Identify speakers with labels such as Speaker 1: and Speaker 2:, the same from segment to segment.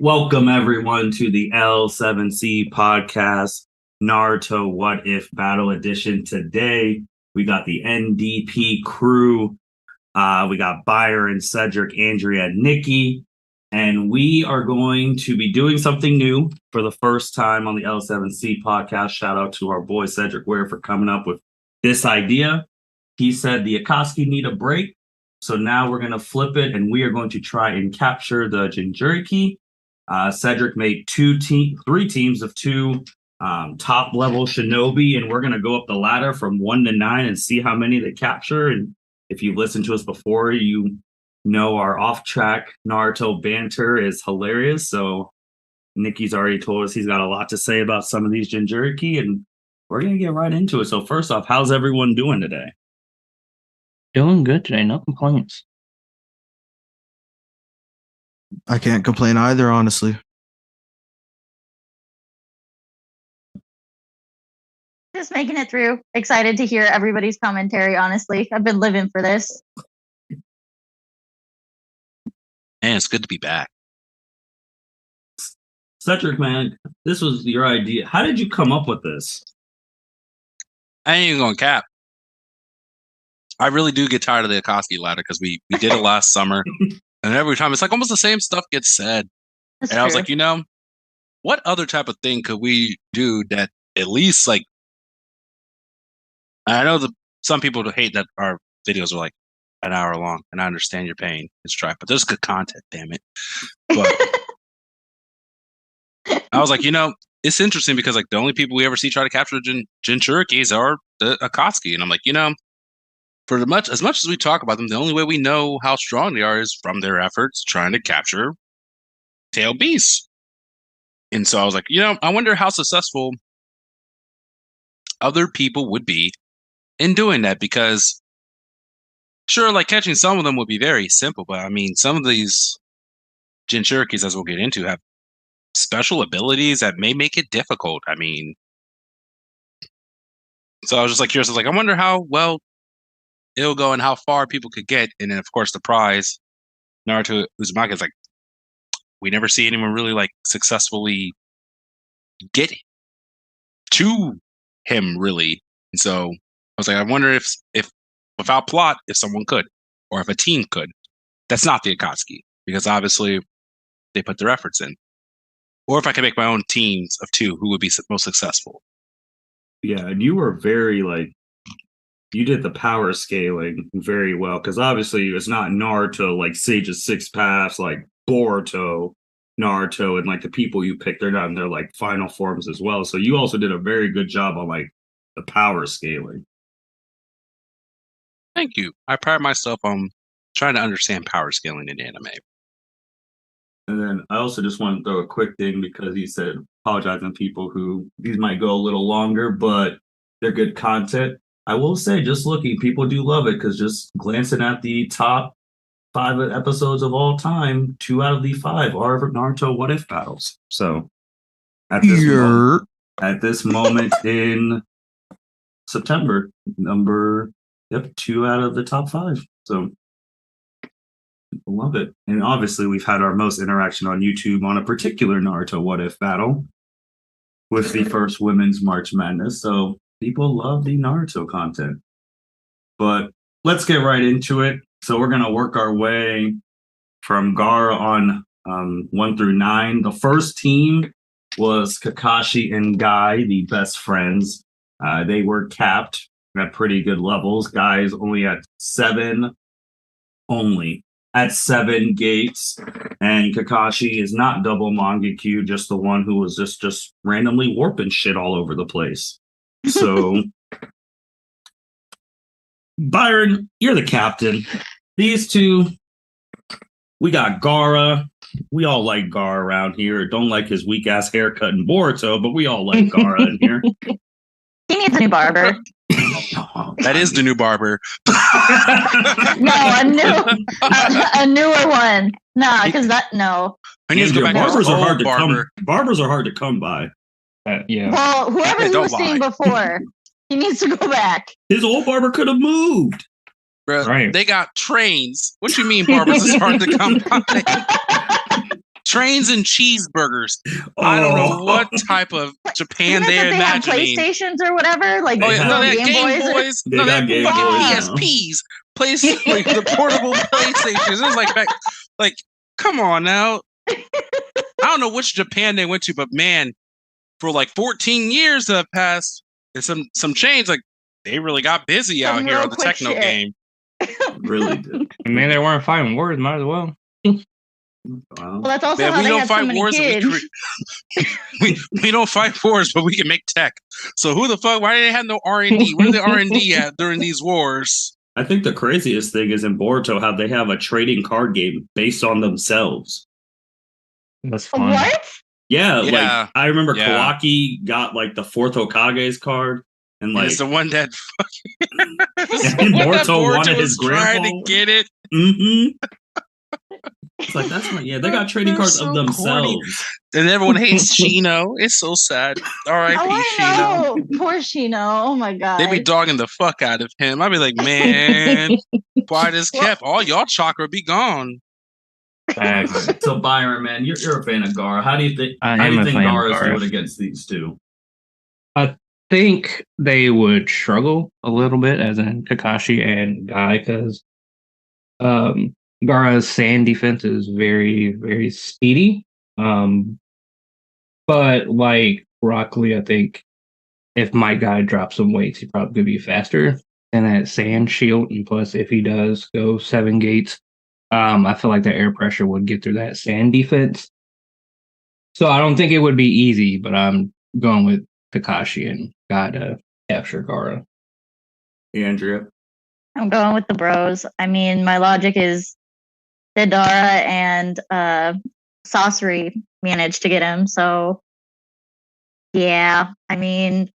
Speaker 1: Welcome everyone to the L7C podcast, Naruto What If Battle Edition. Today, we got the NDP crew. We got Byron, Cedric, Andra, Niki, and we are going to be doing something new for the first time on the L7C podcast. Shout out to our boy Cedric Ware for coming up with this idea. He said the Akatsuki need a break, so now we're going to flip it, and we are going to try and capture the Jinchuriki. Cedric made three teams of two top level shinobi, and we're going to go up the ladder from 1 to 9 and see how many they capture. And if you've listened to us before, you know our off track Naruto banter is hilarious. So Niki's already told us he's got a lot to say about some of these Jinchuriki, and we're going to get right into it. So first off, how's everyone doing today?
Speaker 2: Doing good today, no complaints.
Speaker 3: I can't complain either, honestly.
Speaker 4: Just making it through. Excited to hear everybody's commentary, honestly. I've been living for this.
Speaker 5: Man, it's good to be back.
Speaker 1: Cedric, man, this was your idea. How did you come up with this?
Speaker 5: I ain't even going to cap. I really do get tired of the Akatsuki ladder because we did it last summer. And every time it's like almost the same stuff gets said.
Speaker 4: That's
Speaker 5: and
Speaker 4: true.
Speaker 5: I was like, what other type of thing could we do that at least like, I know that some people hate that our videos are like an hour long, and I understand your pain. It's try, but there's good content, damn it. But I was like, it's interesting because like the only people we ever see try to capture Jinchurikis are the Akatsuki. And I'm like, for as much as we talk about them, the only way we know how strong they are is from their efforts trying to capture tail beasts. And so I was like, I wonder how successful other people would be in doing that, because sure, like catching some of them would be very simple, but I mean, some of these Jinchurikis, as we'll get into, have special abilities that may make it difficult. I mean, so I was just like curious. I was like, I wonder how well it'll go and how far people could get. And then, of course, the prize, Naruto Uzumaki, is like, we never see anyone really like successfully get to him, really. And so I was like, I wonder if without plot, if someone could, or if a team could. That's not the Akatsuki, because obviously they put their efforts in. Or if I could make my own teams of two, who would be most successful?
Speaker 1: Yeah, and you were very you did the power scaling very well, because obviously it's not Naruto like Sage's Six Paths, like Boruto, Naruto, and like the people you picked, they're not in their like final forms as well. So you also did a very good job on like the power scaling.
Speaker 5: Thank you. I pride myself on trying to understand power scaling in anime.
Speaker 1: And then I also just want to throw a quick thing, because he said apologizing to people who these might go a little longer, but they're good content. I will say, just looking, people do love it, because just glancing at the top 5 episodes of all time, 2 out of the 5 are Naruto What If battles. So at this moment in September, 2 out of the top 5. So people love it. And obviously we've had our most interaction on YouTube on a particular Naruto What If battle with the first Women's March Madness. So people love the Naruto content. But let's get right into it. So we're going to work our way from Gaara on 1 through 9. The first team was Kakashi and Guy, the best friends. They were capped at pretty good levels. Guy's only at 7 gates, and Kakashi is not double Mangekyu, just the one who was just randomly warping shit all over the place. So Byron, you're the captain. These two, we got Gaara. We all like Gaara around here. Don't like his weak ass haircut in Boruto, but we all like Gaara in here.
Speaker 4: He needs a new barber.
Speaker 5: That is the new barber.
Speaker 4: No, a newer one. Nah, because no.
Speaker 5: I need to go back
Speaker 1: Barbers
Speaker 5: to
Speaker 1: are hard to
Speaker 5: barber.
Speaker 1: Barbers are hard to come by.
Speaker 2: Yeah.
Speaker 4: Well, whoever he
Speaker 5: Don't
Speaker 4: was seeing
Speaker 5: lie.
Speaker 4: before, he needs to go back.
Speaker 1: His old barber could have moved.
Speaker 5: Bro,
Speaker 2: Right.
Speaker 5: They got trains. What you mean barbers is hard to come by? trains and cheeseburgers. I don't know what type of Japan
Speaker 4: Isn't it that
Speaker 5: they're
Speaker 4: they have
Speaker 5: imagining.
Speaker 4: PlayStations or whatever? Like
Speaker 5: Oh
Speaker 1: They
Speaker 5: yeah,
Speaker 1: have-
Speaker 5: no, they
Speaker 4: Game
Speaker 5: have Game
Speaker 4: Boys.
Speaker 5: Boys.
Speaker 1: They
Speaker 5: No, they
Speaker 1: got
Speaker 5: have
Speaker 1: Game
Speaker 5: fucking
Speaker 1: Boys now.
Speaker 5: PSPs. Like the portable PlayStations. It was like back, like, come on now. I don't know which Japan they went to, but man, for like 14 years that have passed, and some chains, like they really got busy
Speaker 4: Some
Speaker 5: out here
Speaker 4: real
Speaker 5: on the
Speaker 4: quick
Speaker 5: techno
Speaker 4: shit.
Speaker 5: game.
Speaker 1: Really did.
Speaker 2: I mean, they weren't fighting wars. Might as well.
Speaker 4: Well,
Speaker 1: Wow.
Speaker 4: that's also
Speaker 5: Man,
Speaker 4: how
Speaker 5: we
Speaker 4: they
Speaker 5: don't
Speaker 4: had so
Speaker 5: fight
Speaker 4: many
Speaker 5: wars.
Speaker 4: kids.
Speaker 5: We don't fight wars, but we can make tech. So who the fuck? Why did they have no R&D? Where the R&D at during these wars?
Speaker 1: I think the craziest thing is in Boruto how they have a trading card game based on themselves.
Speaker 2: That's fun.
Speaker 4: What?
Speaker 1: Yeah,
Speaker 5: Yeah.
Speaker 1: like I remember
Speaker 5: Yeah.
Speaker 1: Kawaki got like the fourth Hokage's card, and
Speaker 5: And
Speaker 1: like
Speaker 5: it's the one that
Speaker 1: and Boruto wanted his
Speaker 5: trying
Speaker 1: grandpa.
Speaker 5: to get it.
Speaker 1: It's like that's my they got trading
Speaker 5: They're
Speaker 1: cards
Speaker 5: so
Speaker 1: of
Speaker 5: corny.
Speaker 1: themselves.
Speaker 5: And everyone hates Shino. It's so sad. R.I.P.
Speaker 4: Oh,
Speaker 5: Shino.
Speaker 4: I know. Poor Shino. Oh my god.
Speaker 5: They be dogging the fuck out of him. I'd be like, man, why this kept all y'all chakra be gone?
Speaker 2: Facts.
Speaker 1: So Byron, man, you're a fan of Gaara. How do you think?
Speaker 2: I
Speaker 1: How do
Speaker 2: am
Speaker 1: you
Speaker 2: a
Speaker 1: think
Speaker 2: fan of
Speaker 1: Gaara's
Speaker 2: Gaara.
Speaker 1: doing against these two?
Speaker 2: Think they would struggle a little bit, as in Kakashi and Guy, because Gaara's sand defense is very, very speedy. But like Rock Lee, I think if Might Guy drops some weights, he probably could be faster than that sand shield. And plus, if he does go 7 gates, I feel like the air pressure would get through that sand defense. So I don't think it would be easy, but I'm going with Kakashi and Guy to capture Gaara.
Speaker 1: Andrea.
Speaker 4: I'm going with the bros. I mean, my logic is Deidara and Sasori managed to get him. So, yeah. I mean,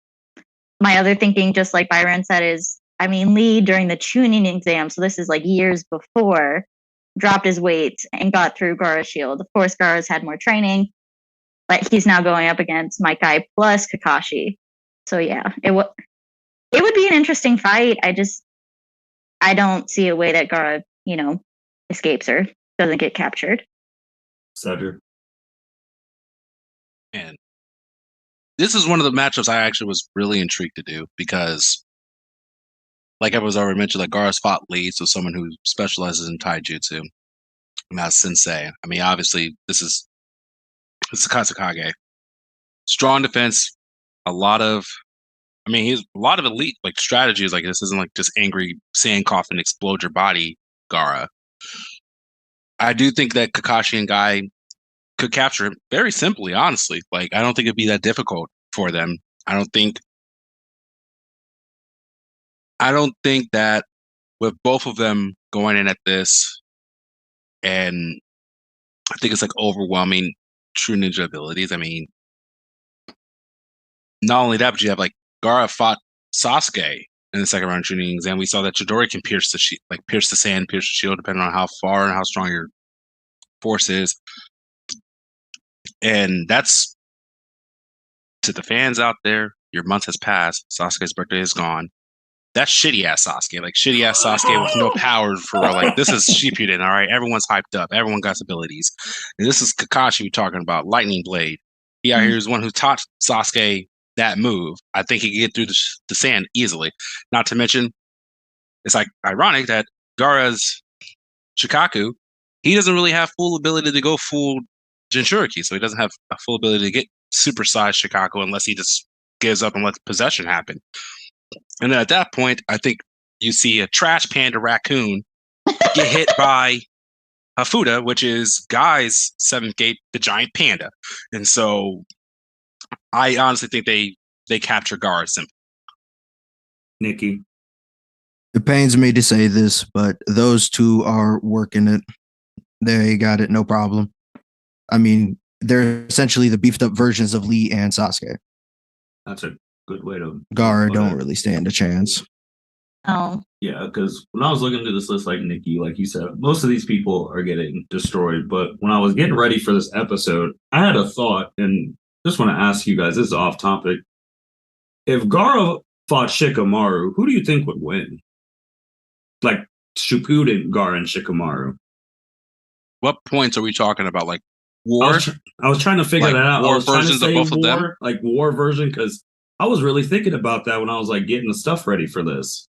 Speaker 4: my other thinking, just like Byron said, is I mean, Lee during the tuning exam, so this is like years before, dropped his weight and got through Gaara's shield. Of course, Gaara's had more training, but he's now going up against Might Guy plus Kakashi. So yeah, it would be an interesting fight. I don't see a way that Gaara, escapes her, doesn't get captured.
Speaker 1: Cedric.
Speaker 5: And this is one of the matchups I actually was really intrigued to do because, like I was already mentioned, like Gaara's fought Lee, so someone who specializes in taijutsu, and that's sensei. I mean, obviously, it's a Kasakage. Strong defense, a lot of elite like strategies. Like this isn't like just angry sand coffin explode your body, Gaara. I do think that Kakashi and Guy could capture him very simply, honestly. Like I don't think it'd be that difficult for them. I don't think that with both of them going in at this, and I think it's like overwhelming true ninja abilities. I mean, not only that, but you have like Gaara fought Sasuke in the second round of tunings, and we saw that Chidori can pierce the sand, pierce the shield, depending on how far and how strong your force is. And that's to the fans out there. Your month has passed. Sasuke's birthday is gone. That's shitty ass Sasuke. Like shitty ass Sasuke with no power for real. Like this is Shippuden, all right? Everyone's hyped up. Everyone got abilities. And this is Kakashi we're talking about, Lightning Blade. He out here is one who taught Sasuke that move. I think he can get through the sand easily. Not to mention, it's like ironic that Gaara's Shukaku, he doesn't really have full ability to go full Jinchuriki, so he doesn't have a full ability to get supersized Shukaku unless he just gives up and lets possession happen. And then at that point, I think you see a trash panda raccoon get hit by Hafuda, which is Guy's 7th gate, the giant panda. And so I honestly think they capture Gaara simply.
Speaker 1: Niki.
Speaker 3: It pains me to say this, but those two are working it. They got it, no problem. I mean, they're essentially the beefed up versions of Lee and Sasuke.
Speaker 1: That's a good way to.
Speaker 3: Gaara don't really stand a chance.
Speaker 4: Oh,
Speaker 1: Yeah, because when I was looking through this list, like Niki, like you said, most of these people are getting destroyed. But when I was getting ready for this episode, I had a thought, and just want to ask you guys. This is off topic. If Gaara fought Shikamaru, who do you think would win? Like Shippuden, Gaara, and Shikamaru.
Speaker 5: What points are we talking about? Like war.
Speaker 1: I was trying to figure
Speaker 5: Like
Speaker 1: that out. I
Speaker 5: war
Speaker 1: was trying to
Speaker 5: versions of
Speaker 1: say
Speaker 5: both of them?
Speaker 1: war, like war version, because I was really thinking about that when I was like getting the stuff ready for this.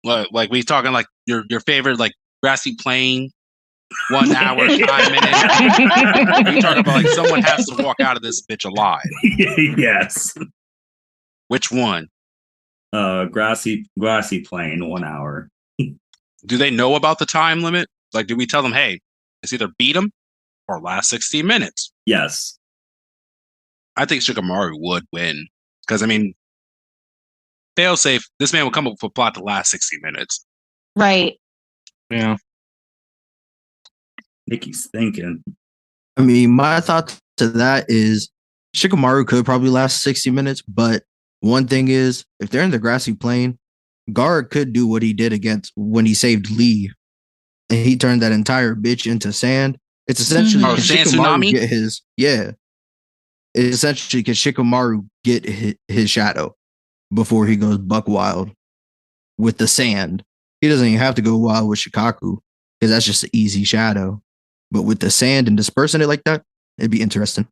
Speaker 5: Like we talking like your favorite like grassy plain 1 hour 5 minutes. We talking about like someone has to walk out of this bitch alive.
Speaker 1: Yes.
Speaker 5: Which one?
Speaker 1: Grassy plain 1 hour.
Speaker 5: Do they know about the time limit? Like, do we tell them, hey, it's either beat them or last 16 minutes?
Speaker 1: Yes.
Speaker 5: I think Shikamaru would win. Because, I mean, fail safe, this man will come up with a plot to last 60 minutes.
Speaker 4: Right.
Speaker 2: Yeah.
Speaker 1: Niki's thinking.
Speaker 3: I mean, my thought to that is Shikamaru could probably last 60 minutes, but one thing is, if they're in the grassy plain, Gaara could do what he did against when he saved Lee, and he turned that entire bitch into sand. It's essentially
Speaker 4: Mhm.
Speaker 5: Oh,
Speaker 3: can
Speaker 5: sand
Speaker 3: Shikamaru
Speaker 5: tsunami?
Speaker 3: get his It's essentially can Shikamaru get his shadow before he goes buck wild with the sand. He doesn't even have to go wild with Shukaku because that's just an easy shadow. But with the sand and dispersing it like that, it'd be interesting.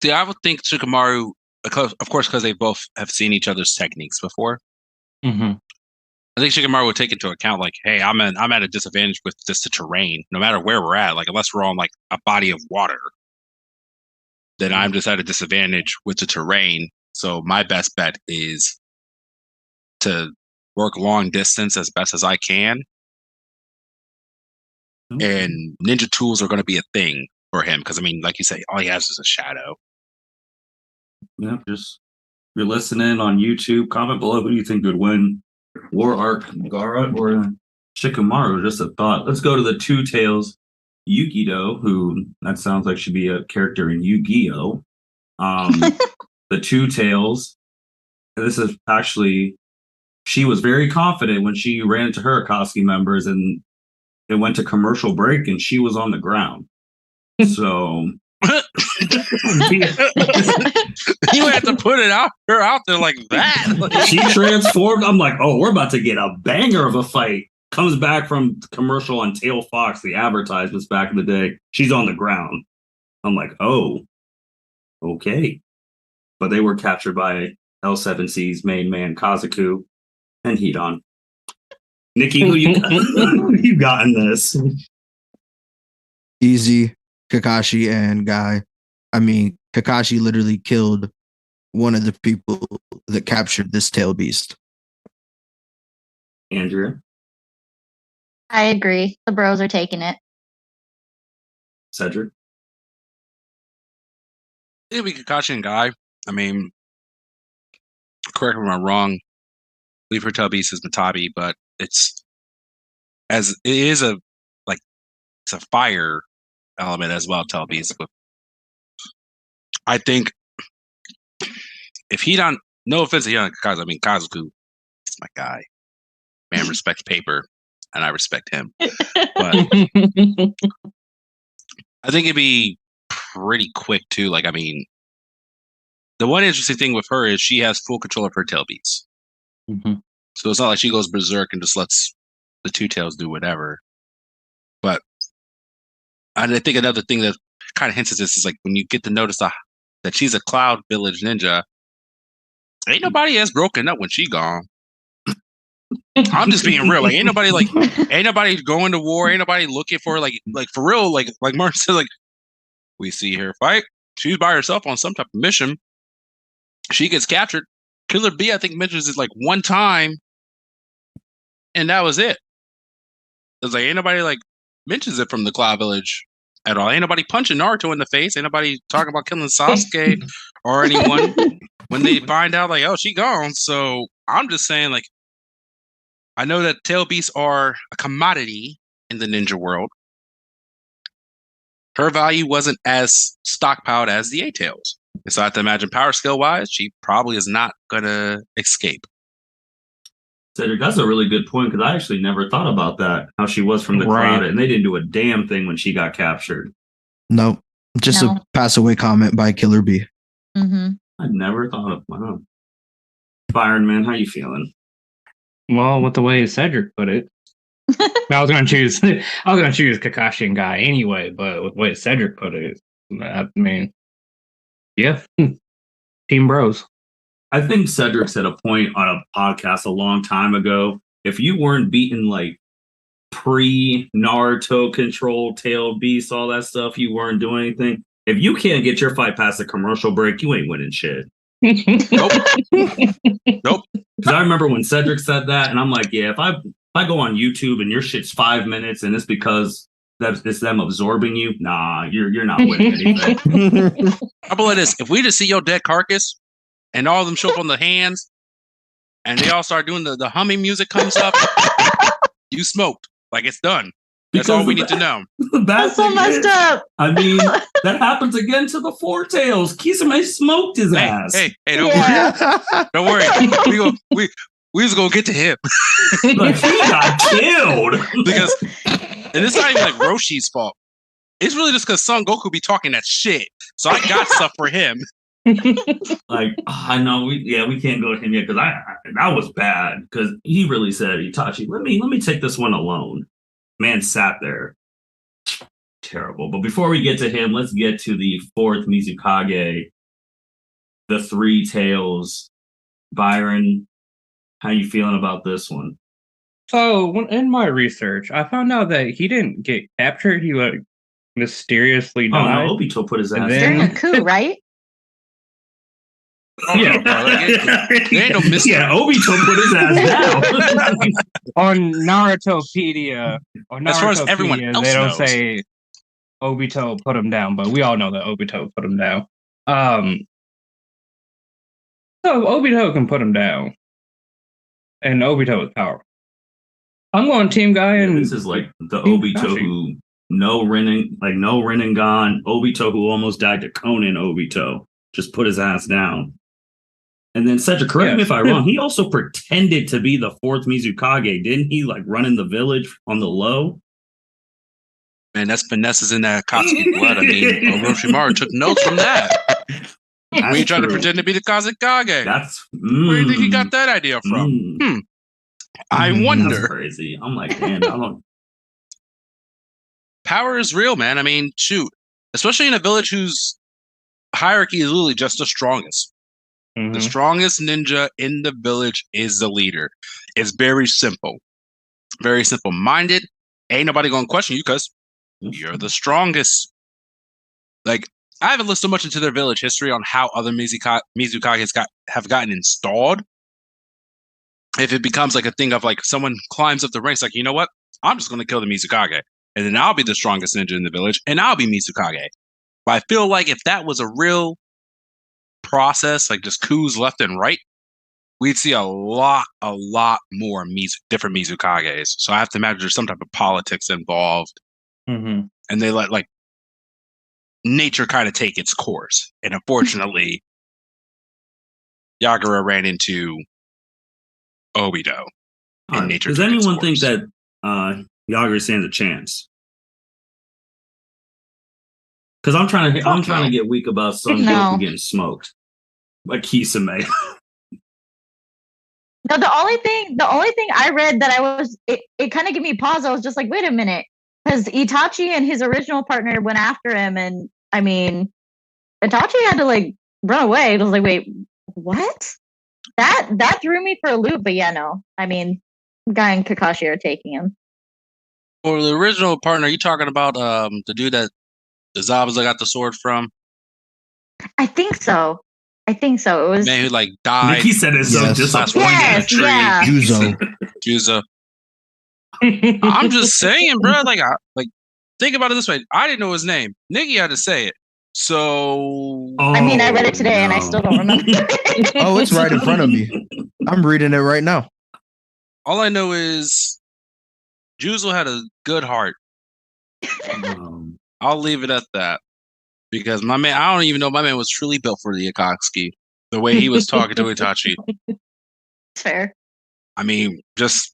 Speaker 5: See, I would think Shikamaru, of course, because they both have seen each other's techniques before.
Speaker 2: Mm-hmm.
Speaker 5: I think Shikamaru would take into account, like, hey, I'm at a disadvantage with just the terrain, no matter where we're at. Like, unless we're on like a body of water, then I'm just at a disadvantage with the terrain. So my best bet is to work long distance as best as I can. And ninja tools are going to be a thing for him because, I mean, like you say, all he has is a shadow.
Speaker 1: Yeah, just if you're listening on YouTube, comment below who do you think would win, War Arc Gaara or Shikamaru. Just a thought. Let's go to the Two Tails Yugito, who that sounds like should be a character in Yu-Gi-Oh. The Two Tails. This is actually, she was very confident when she ran into her Akatsuki members and it went to commercial break and she was on the ground. So
Speaker 5: You had to put her out there like that. Like,
Speaker 1: she transformed. I'm like, oh, we're about to get a banger of a fight. Comes back from commercial on Tail Fox, the advertisements back in the day. She's on the ground. I'm like, oh, okay. But they were captured by L7C's main man, Kazaku, and Hidan. Nikki, who you got in this?
Speaker 3: Easy, Kakashi and Guy. I mean, Kakashi literally killed one of the people that captured this tail beast.
Speaker 1: Andrea,
Speaker 4: I agree. The bros are taking it.
Speaker 1: Cedric,
Speaker 5: it'd be Kakashi and Guy. I mean, correct me if I'm wrong. Leave her tail beast is Matatabi, but it's a fire element as well. Tail beast, but I think if he don't, no offense to Hidan Kakashi, I mean Kazaku, is my guy. Man respects paper, and I respect him. But I think it'd be pretty quick too. Like, I mean, the one interesting thing with her is she has full control of her tail beats.
Speaker 2: Mm-hmm.
Speaker 5: So it's not like she goes berserk and just lets the Two Tails do whatever. But I think another thing that kind of hints at this is like when you get to notice that she's a Cloud Village ninja, ain't nobody as broken up when she gone. I'm just being real. Like, ain't nobody going to war. Ain't nobody looking for like for real. Like Martin said, like we see her fight. She's by herself on some type of mission. She gets captured. Killer B, I think, mentions it like one time, and that was it. It's like ain't nobody like mentions it from the Cloud Village at all. Ain't nobody punching Naruto in the face. Ain't nobody talking about killing Sasuke or anyone when they find out like, oh, she gone. So I'm just saying, like, I know that tail beasts are a commodity in the ninja world. Her value wasn't as stockpiled as the A-tails. And so I have to imagine power skill wise, she probably is not gonna escape.
Speaker 1: Cedric, that's a really good point because I actually never thought about that. How she was from the
Speaker 2: Right.
Speaker 1: cloud, and they didn't do a damn thing when she got captured.
Speaker 3: No, just
Speaker 4: No.
Speaker 3: a pass away comment by Killer B.
Speaker 4: Mm-hmm.
Speaker 1: I never thought of wow. Byron, man, how you feeling?
Speaker 2: Well, with the way Cedric put it, I was gonna choose Kakashi and Guy anyway, but with the way Cedric put it, I mean, yeah, Team Bros.
Speaker 1: I think Cedric said a point on a podcast a long time ago. If you weren't beating like pre-Naruto control, tail beast, all that stuff, you weren't doing anything. If you can't get your fight past the commercial break, you ain't winning shit.
Speaker 5: Nope.
Speaker 1: Because I remember when Cedric said that, and I'm like, yeah, if I go on YouTube and your shit's 5 minutes and it's because it's them absorbing you, nah, you're not winning anything.
Speaker 5: How about this? If we just see your dead carcass and all of them show up on the hands and they all start doing the humming music comes up, you smoked. Like it's done. That's all we need to know.
Speaker 4: That's so messed up.
Speaker 1: I mean, that happens again to the Four Tails. Kisame smoked his ass.
Speaker 5: Hey, don't worry. Don't worry. We was gonna get to him.
Speaker 1: Like, he got killed.
Speaker 5: Because and it's not even like Roshi's fault. It's really just because Son Goku be talking that shit. So I got stuff for him.
Speaker 1: Like, I know we can't go to him yet because that was bad because he really said, Itachi, let me take this one alone. Man sat there. Terrible. But before we get to him, let's get to the fourth Mizukage, the Three Tails. Byron, how you feeling about this one?
Speaker 2: So, in my research, I found out that he didn't get captured. He like mysteriously died.
Speaker 1: Oh no, Obito put his ass
Speaker 4: During
Speaker 1: down.
Speaker 4: a coup, right?
Speaker 2: Yeah,
Speaker 5: There ain't no mystery.
Speaker 1: Yeah, Obito put his ass down.
Speaker 2: on Narutopedia,
Speaker 5: As far as everyone else
Speaker 2: they don't
Speaker 5: knows.
Speaker 2: say Obito put him down, but we all know that Obito put him down. So Obito can put him down, and Obito is powerful. I'm going Team Guy, and
Speaker 1: this is like the
Speaker 2: Team
Speaker 1: Obito
Speaker 2: Kakashi.
Speaker 1: who no Rinnegan, Obito who almost died to Conan Obito. Just put his ass down. And then Cedric, correct me if I'm wrong, he also pretended to be the fourth Mizukage. Didn't he like run in the village on the low?
Speaker 5: Man, that's finesses in that Akatsuki blood. I mean, Orochimaru took notes from that. We tried to pretend to be the Kazekage.
Speaker 1: That's
Speaker 5: Where do you think he got that idea from? I
Speaker 1: That's
Speaker 5: wonder.
Speaker 1: crazy. I'm like, damn, I don't.
Speaker 5: Power is real, man. I mean, shoot. Especially in a village whose hierarchy is literally just the strongest. The strongest ninja in the village is the leader. It's very simple. Very simple-minded. Ain't nobody gonna question you because you're the strongest. Like, I haven't listened so much into their village history on how other Mizukages have gotten installed. If it becomes like a thing of like someone climbs up the ranks, like, you know what? I'm just gonna kill the Mizukage. And then I'll be the strongest ninja in the village, and I'll be Mizukage. But I feel like if that was a real process, like just coups left and right, we'd see a lot more different Mizukages. So I have to imagine there's some type of politics involved, and they let like nature kind of take its course. And unfortunately, Yagura ran into Obito, and nature.
Speaker 1: Does
Speaker 5: took its
Speaker 1: anyone think
Speaker 5: course.
Speaker 1: that Yagura stands a chance? Because I'm trying to get weak about Son Goku getting smoked, like Kisame.
Speaker 4: No, the only thing I read that it kind of gave me pause. I was just like, wait a minute, because Itachi and his original partner went after him, and I mean, Itachi had to like run away. I was like, wait, what? That threw me for a loop. But yeah, no, I mean, Guy and Kakashi are taking him.
Speaker 5: Or the original partner, you talking about the dude that the Zabuza got the sword from?
Speaker 4: I think so. It was
Speaker 5: Man who like died.
Speaker 1: Niki said it's so
Speaker 3: Yes.
Speaker 1: disappointing.
Speaker 4: Yes, yeah.
Speaker 3: Juzo.
Speaker 5: I'm just saying, bro. Like, think about it this way. I didn't know his name. Niki had to say it. So
Speaker 4: I mean, I read it today and I still don't remember.
Speaker 3: Oh, it's right in front of me. I'm reading it right now.
Speaker 5: all I know is Juzo had a good heart. I'll leave it at that. Because my man, I don't even know, my man was truly built for the Akatsuki. The way he was talking to Itachi.
Speaker 4: Fair.
Speaker 5: I mean, just,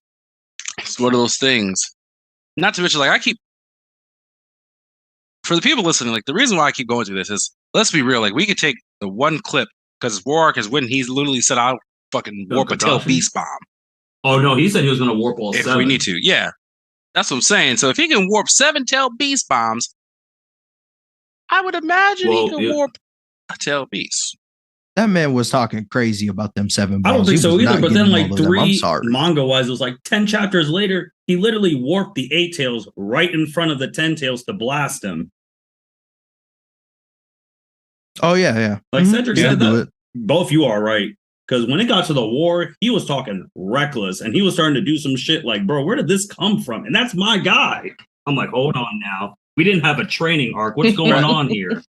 Speaker 5: it's one of those things. Not to mention, like, for the people listening, like, the reason why I keep going through this is, let's be real, like, we could take the one clip, because Warwick is when he's literally said, I'll fucking warp a tail beast bomb.
Speaker 1: Oh, no, he said he was going to warp all
Speaker 5: if
Speaker 1: seven.
Speaker 5: we need to, yeah. That's what I'm saying. So if he can warp 7-tailed beast bombs, I would imagine he can warp a tail beast.
Speaker 3: That man was talking crazy about them 7 bombs.
Speaker 6: I don't think
Speaker 3: He
Speaker 6: so
Speaker 3: was
Speaker 6: either.
Speaker 3: not
Speaker 6: But then,
Speaker 3: getting
Speaker 6: like
Speaker 3: all of them. I'm
Speaker 6: three
Speaker 3: sorry.
Speaker 6: manga wise, it was like 10 chapters later, he literally warped the 8 tails right in front of the 10 tails to blast him.
Speaker 3: Oh yeah.
Speaker 6: Like Cedric
Speaker 3: He
Speaker 6: said,
Speaker 3: could do
Speaker 6: that
Speaker 3: it.
Speaker 6: both you are right. Because when it got to the war, he was talking reckless and he was starting to do some shit like, bro, where did this come from? And that's my guy. I'm like, hold on now. We didn't have a training arc. What's going on here?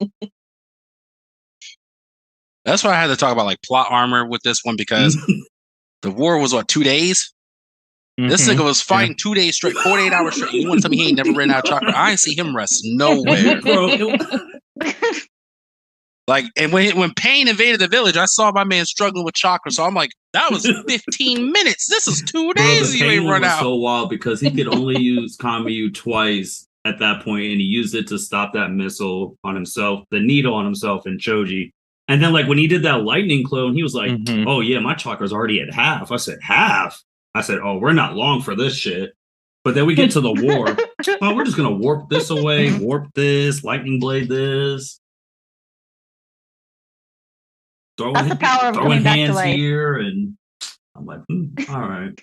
Speaker 5: That's why I had to talk about like plot armor with this one because the war was 2 days? This nigga was fighting 2 days straight, 48 hours straight. You want to tell me he ain't never ran out of chakra? I ain't see him rest nowhere.
Speaker 6: Bro,
Speaker 5: Like, and when Pain invaded the village, I saw my man struggling with chakra. So I'm like, that was 15 minutes. This is 2 days
Speaker 1: the
Speaker 5: you ain't
Speaker 1: Pain
Speaker 5: run
Speaker 1: was
Speaker 5: out.
Speaker 1: so wild because he could only use Kamiyu twice at that point, and he used it to stop that missile on himself, the needle on himself in Choji. And then, like, when he did that lightning clone, he was like, oh, yeah, my chakra's already at half. I said, half? I said, oh, we're not long for this shit. But then we get to the war. Oh, we're just going to warp this away, warp this, lightning blade this.
Speaker 4: That's the power of
Speaker 1: throwing
Speaker 4: coming back to
Speaker 1: hands
Speaker 4: life.
Speaker 1: here. And I'm like, all right.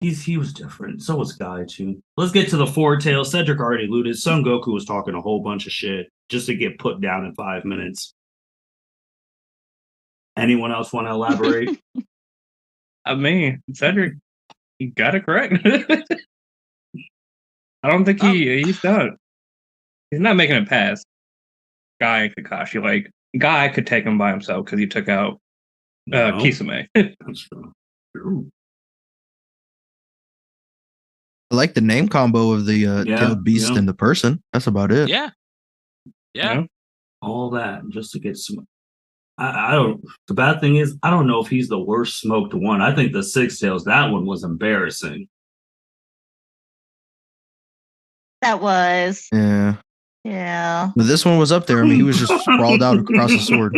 Speaker 1: He was different. So was Guy, too. Let's get to the 4 tails. Cedric already alluded. Son Goku was talking a whole bunch of shit just to get put down in 5 minutes. Anyone else want to elaborate?
Speaker 2: I mean, Cedric, you got it correct. I don't think he's done. He's not making it past Guy and Kakashi. Like, Guy could take him by himself because he took out Kisame.
Speaker 1: That's true.
Speaker 3: I like the name combo of the tailed beast and the person. That's about it.
Speaker 5: Yeah.
Speaker 1: All that just to get some. I don't. The bad thing is, I don't know if he's the worst smoked one. I think the 6 tails, that one was embarrassing.
Speaker 3: Yeah.
Speaker 4: Yeah.
Speaker 3: But this one was up there. I mean, he was just sprawled out across the sword,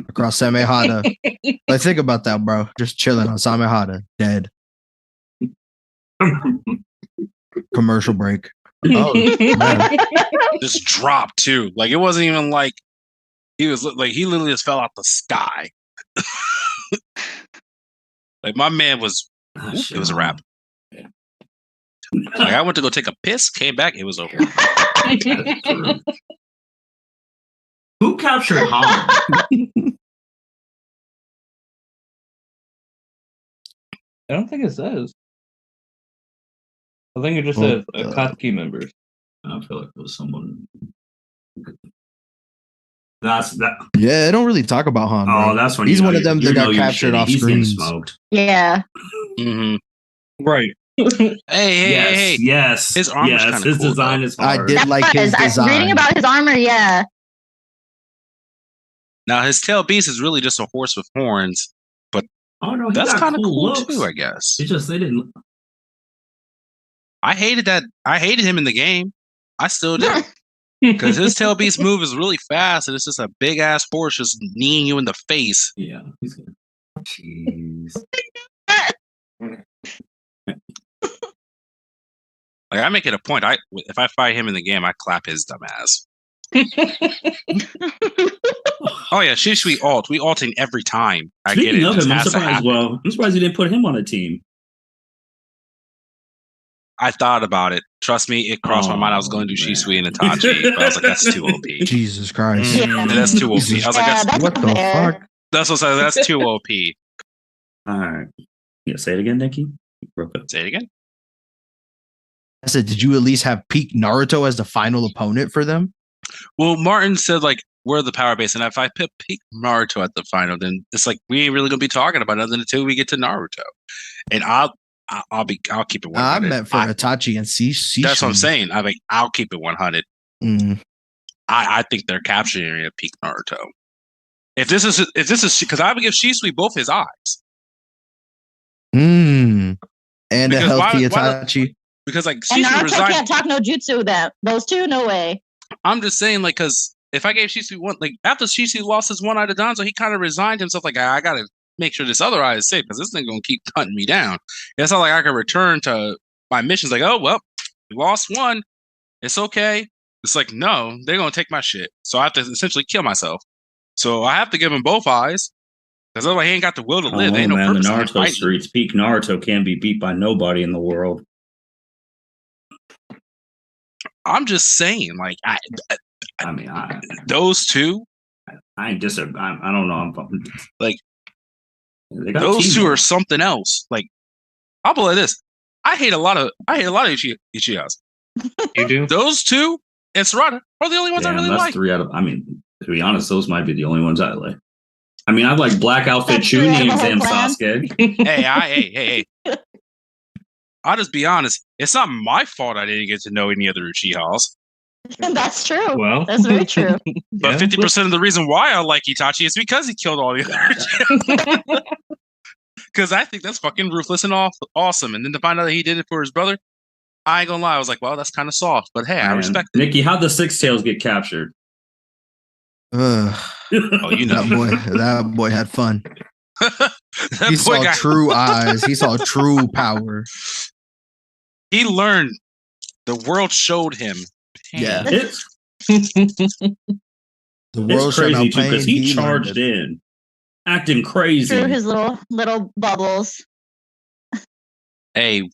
Speaker 3: across Samehada. Like, think about that, bro. Just chilling on Samehada, dead. Commercial break. Oh, man.
Speaker 5: Just dropped too. Like, it wasn't even like he literally just fell out the sky. Like, my man was, it was a wrap.
Speaker 1: Yeah.
Speaker 5: Like, I went to go take a piss, came back, it was over.
Speaker 1: Who captured Han?
Speaker 2: I don't think it says. I think it just says Katsuki members.
Speaker 1: I feel like it was someone. That's that.
Speaker 3: Yeah, I don't really talk about Han.
Speaker 1: Oh,
Speaker 3: bro.
Speaker 1: that's when
Speaker 3: he's
Speaker 1: you know
Speaker 3: one of them that got
Speaker 1: you're
Speaker 3: captured
Speaker 1: shitty.
Speaker 3: off
Speaker 1: He's getting
Speaker 3: screens.
Speaker 1: smoked.
Speaker 4: Yeah.
Speaker 2: Right.
Speaker 5: Hey.
Speaker 1: Yes.
Speaker 5: His armor's kinda
Speaker 1: his
Speaker 5: cool,
Speaker 1: design
Speaker 5: though.
Speaker 1: is hard.
Speaker 3: I did like his design.
Speaker 4: Reading about his armor, yeah.
Speaker 5: Now, his tail beast is really just a horse with horns, but
Speaker 1: Oh no, he
Speaker 5: that's
Speaker 1: got
Speaker 5: kind of cool
Speaker 1: looks.
Speaker 5: too, I guess.
Speaker 1: It's just they didn't.
Speaker 5: I hated that. I hated him in the game. I still do. Because his tail beast move is really fast, and it's just a big ass horse just kneeing you in the face.
Speaker 1: Yeah, he's good. Jeez.
Speaker 5: Like, I make it a point. If I fight him in the game, I clap his dumb ass. Oh yeah, Shisui ult. We ulting every time. I get
Speaker 6: Speaking
Speaker 5: it.
Speaker 6: of
Speaker 5: Just
Speaker 6: him, I'm
Speaker 5: has to
Speaker 6: surprised.
Speaker 5: happen.
Speaker 6: Well, I'm surprised you didn't put him on a team.
Speaker 5: I thought about it. Trust me, it crossed my mind. I was going to do Shisui and Itachi, but I was like, that's too OP.
Speaker 3: Jesus Christ.
Speaker 4: Yeah.
Speaker 5: That's too OP. I was like,
Speaker 4: that's
Speaker 3: What the
Speaker 4: fair.
Speaker 3: fuck?
Speaker 5: that's what I was. That's too OP.
Speaker 6: All right. Yeah, say it again, Nikki. Real quick.
Speaker 5: Say it again.
Speaker 3: I said, did you at least have peak Naruto as the final opponent for them?
Speaker 5: Well, Martin said like we're the power base, and if I put peak Naruto at the final, then it's like we ain't really gonna be talking about nothing until we get to Naruto. And I'll keep it 100.
Speaker 3: I meant for Itachi and Shisui.
Speaker 5: That's what I'm saying. I'll keep it 100. I think they're capturing a peak Naruto. If this is because I would give Shisui both his eyes.
Speaker 3: And
Speaker 5: Because
Speaker 3: a healthy
Speaker 5: why
Speaker 3: Itachi.
Speaker 5: Because like
Speaker 4: And
Speaker 5: Shisui
Speaker 4: Naruto
Speaker 5: resigned.
Speaker 4: can't talk no jutsu. Those two, no way.
Speaker 5: I'm just saying, like, because if I gave Shisui one, like after Shisui lost his one eye to Danzo, he kind of resigned himself. Like, I gotta make sure this other eye is safe because this thing gonna keep cutting me down. It's not like I can return to my missions. Like, oh well, We lost one. It's okay. It's like, no, they're going to take my shit. So I have to essentially kill myself. So I have to give him both eyes. Because otherwise he ain't got the will to live.
Speaker 6: Oh,
Speaker 5: Ain't no
Speaker 6: man, the
Speaker 5: purpose in him
Speaker 6: Naruto
Speaker 5: fighting.
Speaker 6: streets. Peak Naruto can't be beat by nobody in the world.
Speaker 5: I'm just saying, like,
Speaker 6: I mean,
Speaker 5: those two,
Speaker 6: I ain't disagree. I don't know. I'm
Speaker 5: like,
Speaker 6: they got
Speaker 5: those two
Speaker 6: teamwork.
Speaker 5: are something else. Like, I'll put it like this. I hate a lot of Uchihas.
Speaker 2: You do?
Speaker 5: Those two and Sarada are the only ones I
Speaker 6: Damn,
Speaker 5: really
Speaker 6: that's
Speaker 5: like.
Speaker 6: 3 out of. I mean, to be honest, those might be the only ones I like. I mean, I like Black Outfit
Speaker 4: That's 3 out of
Speaker 6: Chunin
Speaker 4: the whole
Speaker 6: and
Speaker 4: clan.
Speaker 6: Sasuke.
Speaker 5: Hey. I'll just be honest. It's not my fault I didn't get to know any other Uchihas.
Speaker 4: That's true.
Speaker 2: Well,
Speaker 4: That's very true.
Speaker 5: But 50% of the reason why I like Itachi is because he killed all the other Uchihas. Because I think that's fucking ruthless and awesome. And then to find out that he did it for his brother, I ain't gonna lie. I was like, well, that's kind of soft. But hey, I respect it.
Speaker 6: Nikki, how'd the Six Tails get captured?
Speaker 5: Oh, you know.
Speaker 3: That boy had fun. He saw
Speaker 5: got-
Speaker 3: true eyes. He saw true power.
Speaker 5: He learned. The world showed him pain.
Speaker 3: Yeah.
Speaker 6: It's
Speaker 3: The world showed
Speaker 6: crazy
Speaker 3: no
Speaker 6: too because
Speaker 3: pain,
Speaker 6: he
Speaker 3: learned
Speaker 6: charged
Speaker 3: it.
Speaker 6: in, acting crazy.
Speaker 4: Through his little bubbles.
Speaker 5: Hey,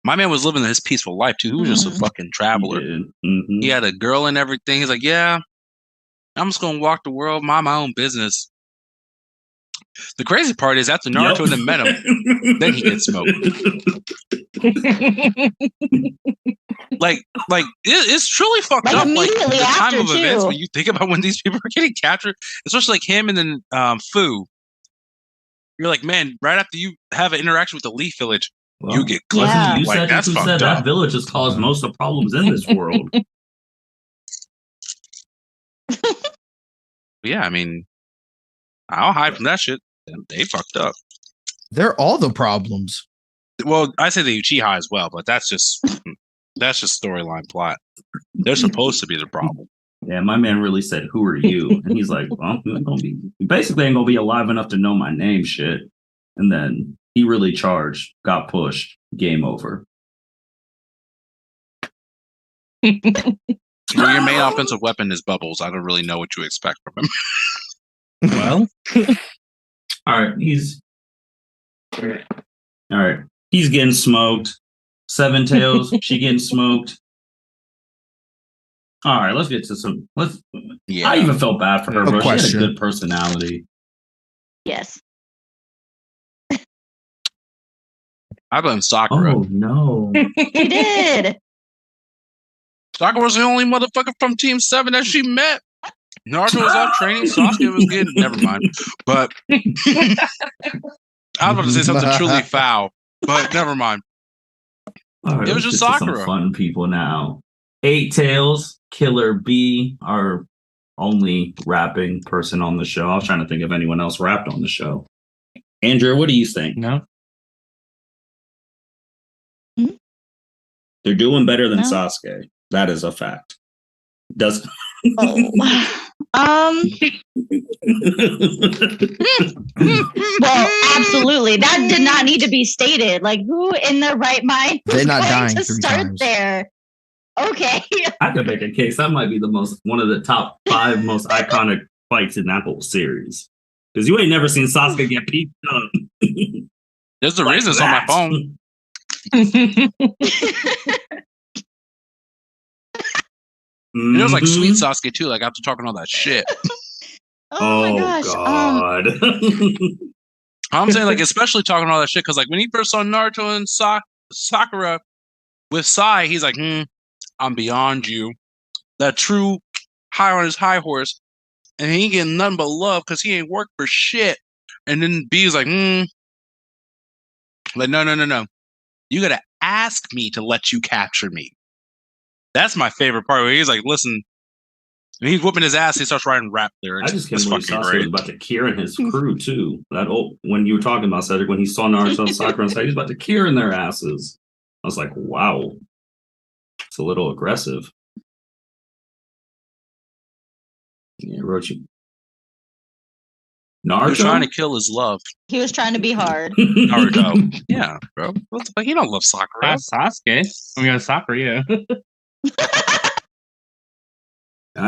Speaker 5: my man was living his peaceful life too. He was just a fucking traveler. He had a girl and everything. He's like, yeah, I'm just gonna walk the world, mind my own business. The crazy part is after Naruto and them met him, then he gets smoked. It's truly fucked
Speaker 4: Like,
Speaker 5: up. Like
Speaker 4: immediately
Speaker 5: the time
Speaker 4: after,
Speaker 5: of events
Speaker 4: too.
Speaker 5: when you think about when these people are getting captured, especially like him and then Fu. You're like, man, right after you have an interaction with the Leaf Village,
Speaker 6: Well,
Speaker 5: you get
Speaker 6: wasn't
Speaker 5: clipped.
Speaker 6: it you
Speaker 5: Like,
Speaker 6: said
Speaker 5: that's
Speaker 6: who
Speaker 5: fucked
Speaker 6: said
Speaker 5: up.
Speaker 6: that village has caused most of the problems in this world?
Speaker 5: Yeah, I mean, I'll hide from that shit. They fucked up.
Speaker 3: They're all the problems.
Speaker 5: Well, I say the Uchiha as well, but that's just storyline plot. They're supposed to be the problem.
Speaker 6: Yeah, my man really said, "Who are you?" And he's like, "Well, you basically ain't gonna be alive enough to know my name, shit." And then he really charged, got pushed, game over.
Speaker 5: When your main offensive weapon is bubbles, I don't really know what you expect from him.
Speaker 2: Well,
Speaker 6: All right, he's getting smoked. Seven Tails, she getting smoked. All right, let's get to some.
Speaker 5: Yeah.
Speaker 6: I even felt bad for her,
Speaker 3: No
Speaker 6: bro. She had a
Speaker 3: question.
Speaker 6: good personality.
Speaker 4: Yes.
Speaker 5: I blame Sakura.
Speaker 6: Oh no!
Speaker 4: She did.
Speaker 5: Sakura was the only motherfucker from Team 7 that she met. Naruto was off training. Sasuke was getting. Never mind. But I was about to say something truly foul, but never mind.
Speaker 6: All right,
Speaker 5: It was
Speaker 6: let's
Speaker 5: just
Speaker 6: get to some
Speaker 5: Sakura.
Speaker 6: fun people now. Eight Tails, Killer B, our only rapping person on the show. I was trying to think if anyone else rapped on the show. Andrew, what do you think?
Speaker 2: no.
Speaker 6: They're doing better than
Speaker 4: No.
Speaker 6: Sasuke. That is a fact. Does
Speaker 4: Oh. Well, absolutely. That did not need to be stated. Like, who in their right mind was
Speaker 3: They're not
Speaker 4: going
Speaker 3: dying
Speaker 4: to
Speaker 3: 3
Speaker 4: start
Speaker 3: times.
Speaker 4: there? Okay.
Speaker 6: I could make a case that might be one of the top 5 most iconic fights in that whole series. Because you ain't never seen Sasuke get peaked up.
Speaker 5: There's the
Speaker 6: like
Speaker 5: reasons on my
Speaker 6: that.
Speaker 5: phone. And it was like sweet Sasuke too, like after talking all that shit.
Speaker 4: Oh my gosh.
Speaker 6: God.
Speaker 5: I'm saying, like, especially talking all that shit, because like when he first saw Naruto and Sakura with Sai, he's like, I'm beyond you. That true high on his high horse, and he ain't getting nothing but love because he ain't worked for shit. And then B is like, like, no. You gotta ask me to let you capture me. That's my favorite part where he's like, listen, and he's whooping his ass, he starts writing rap lyrics.
Speaker 6: I just can't
Speaker 5: It's
Speaker 6: believe
Speaker 5: fucking
Speaker 6: Sasuke
Speaker 5: great.
Speaker 6: was about to Kieran his crew too. When you were talking about Cedric, when he saw Naruto and Sakura and Sai, he's about to Kieran their asses. I was like, wow. It's a little aggressive. Yeah, Roushi.
Speaker 5: He was trying to
Speaker 1: Naruto.
Speaker 5: kill his love.
Speaker 4: He was trying to be hard.
Speaker 5: Naruto. Yeah, bro. What the fuck? He don't love Sakura.
Speaker 2: Sasuke. I mean, Sakura, yeah.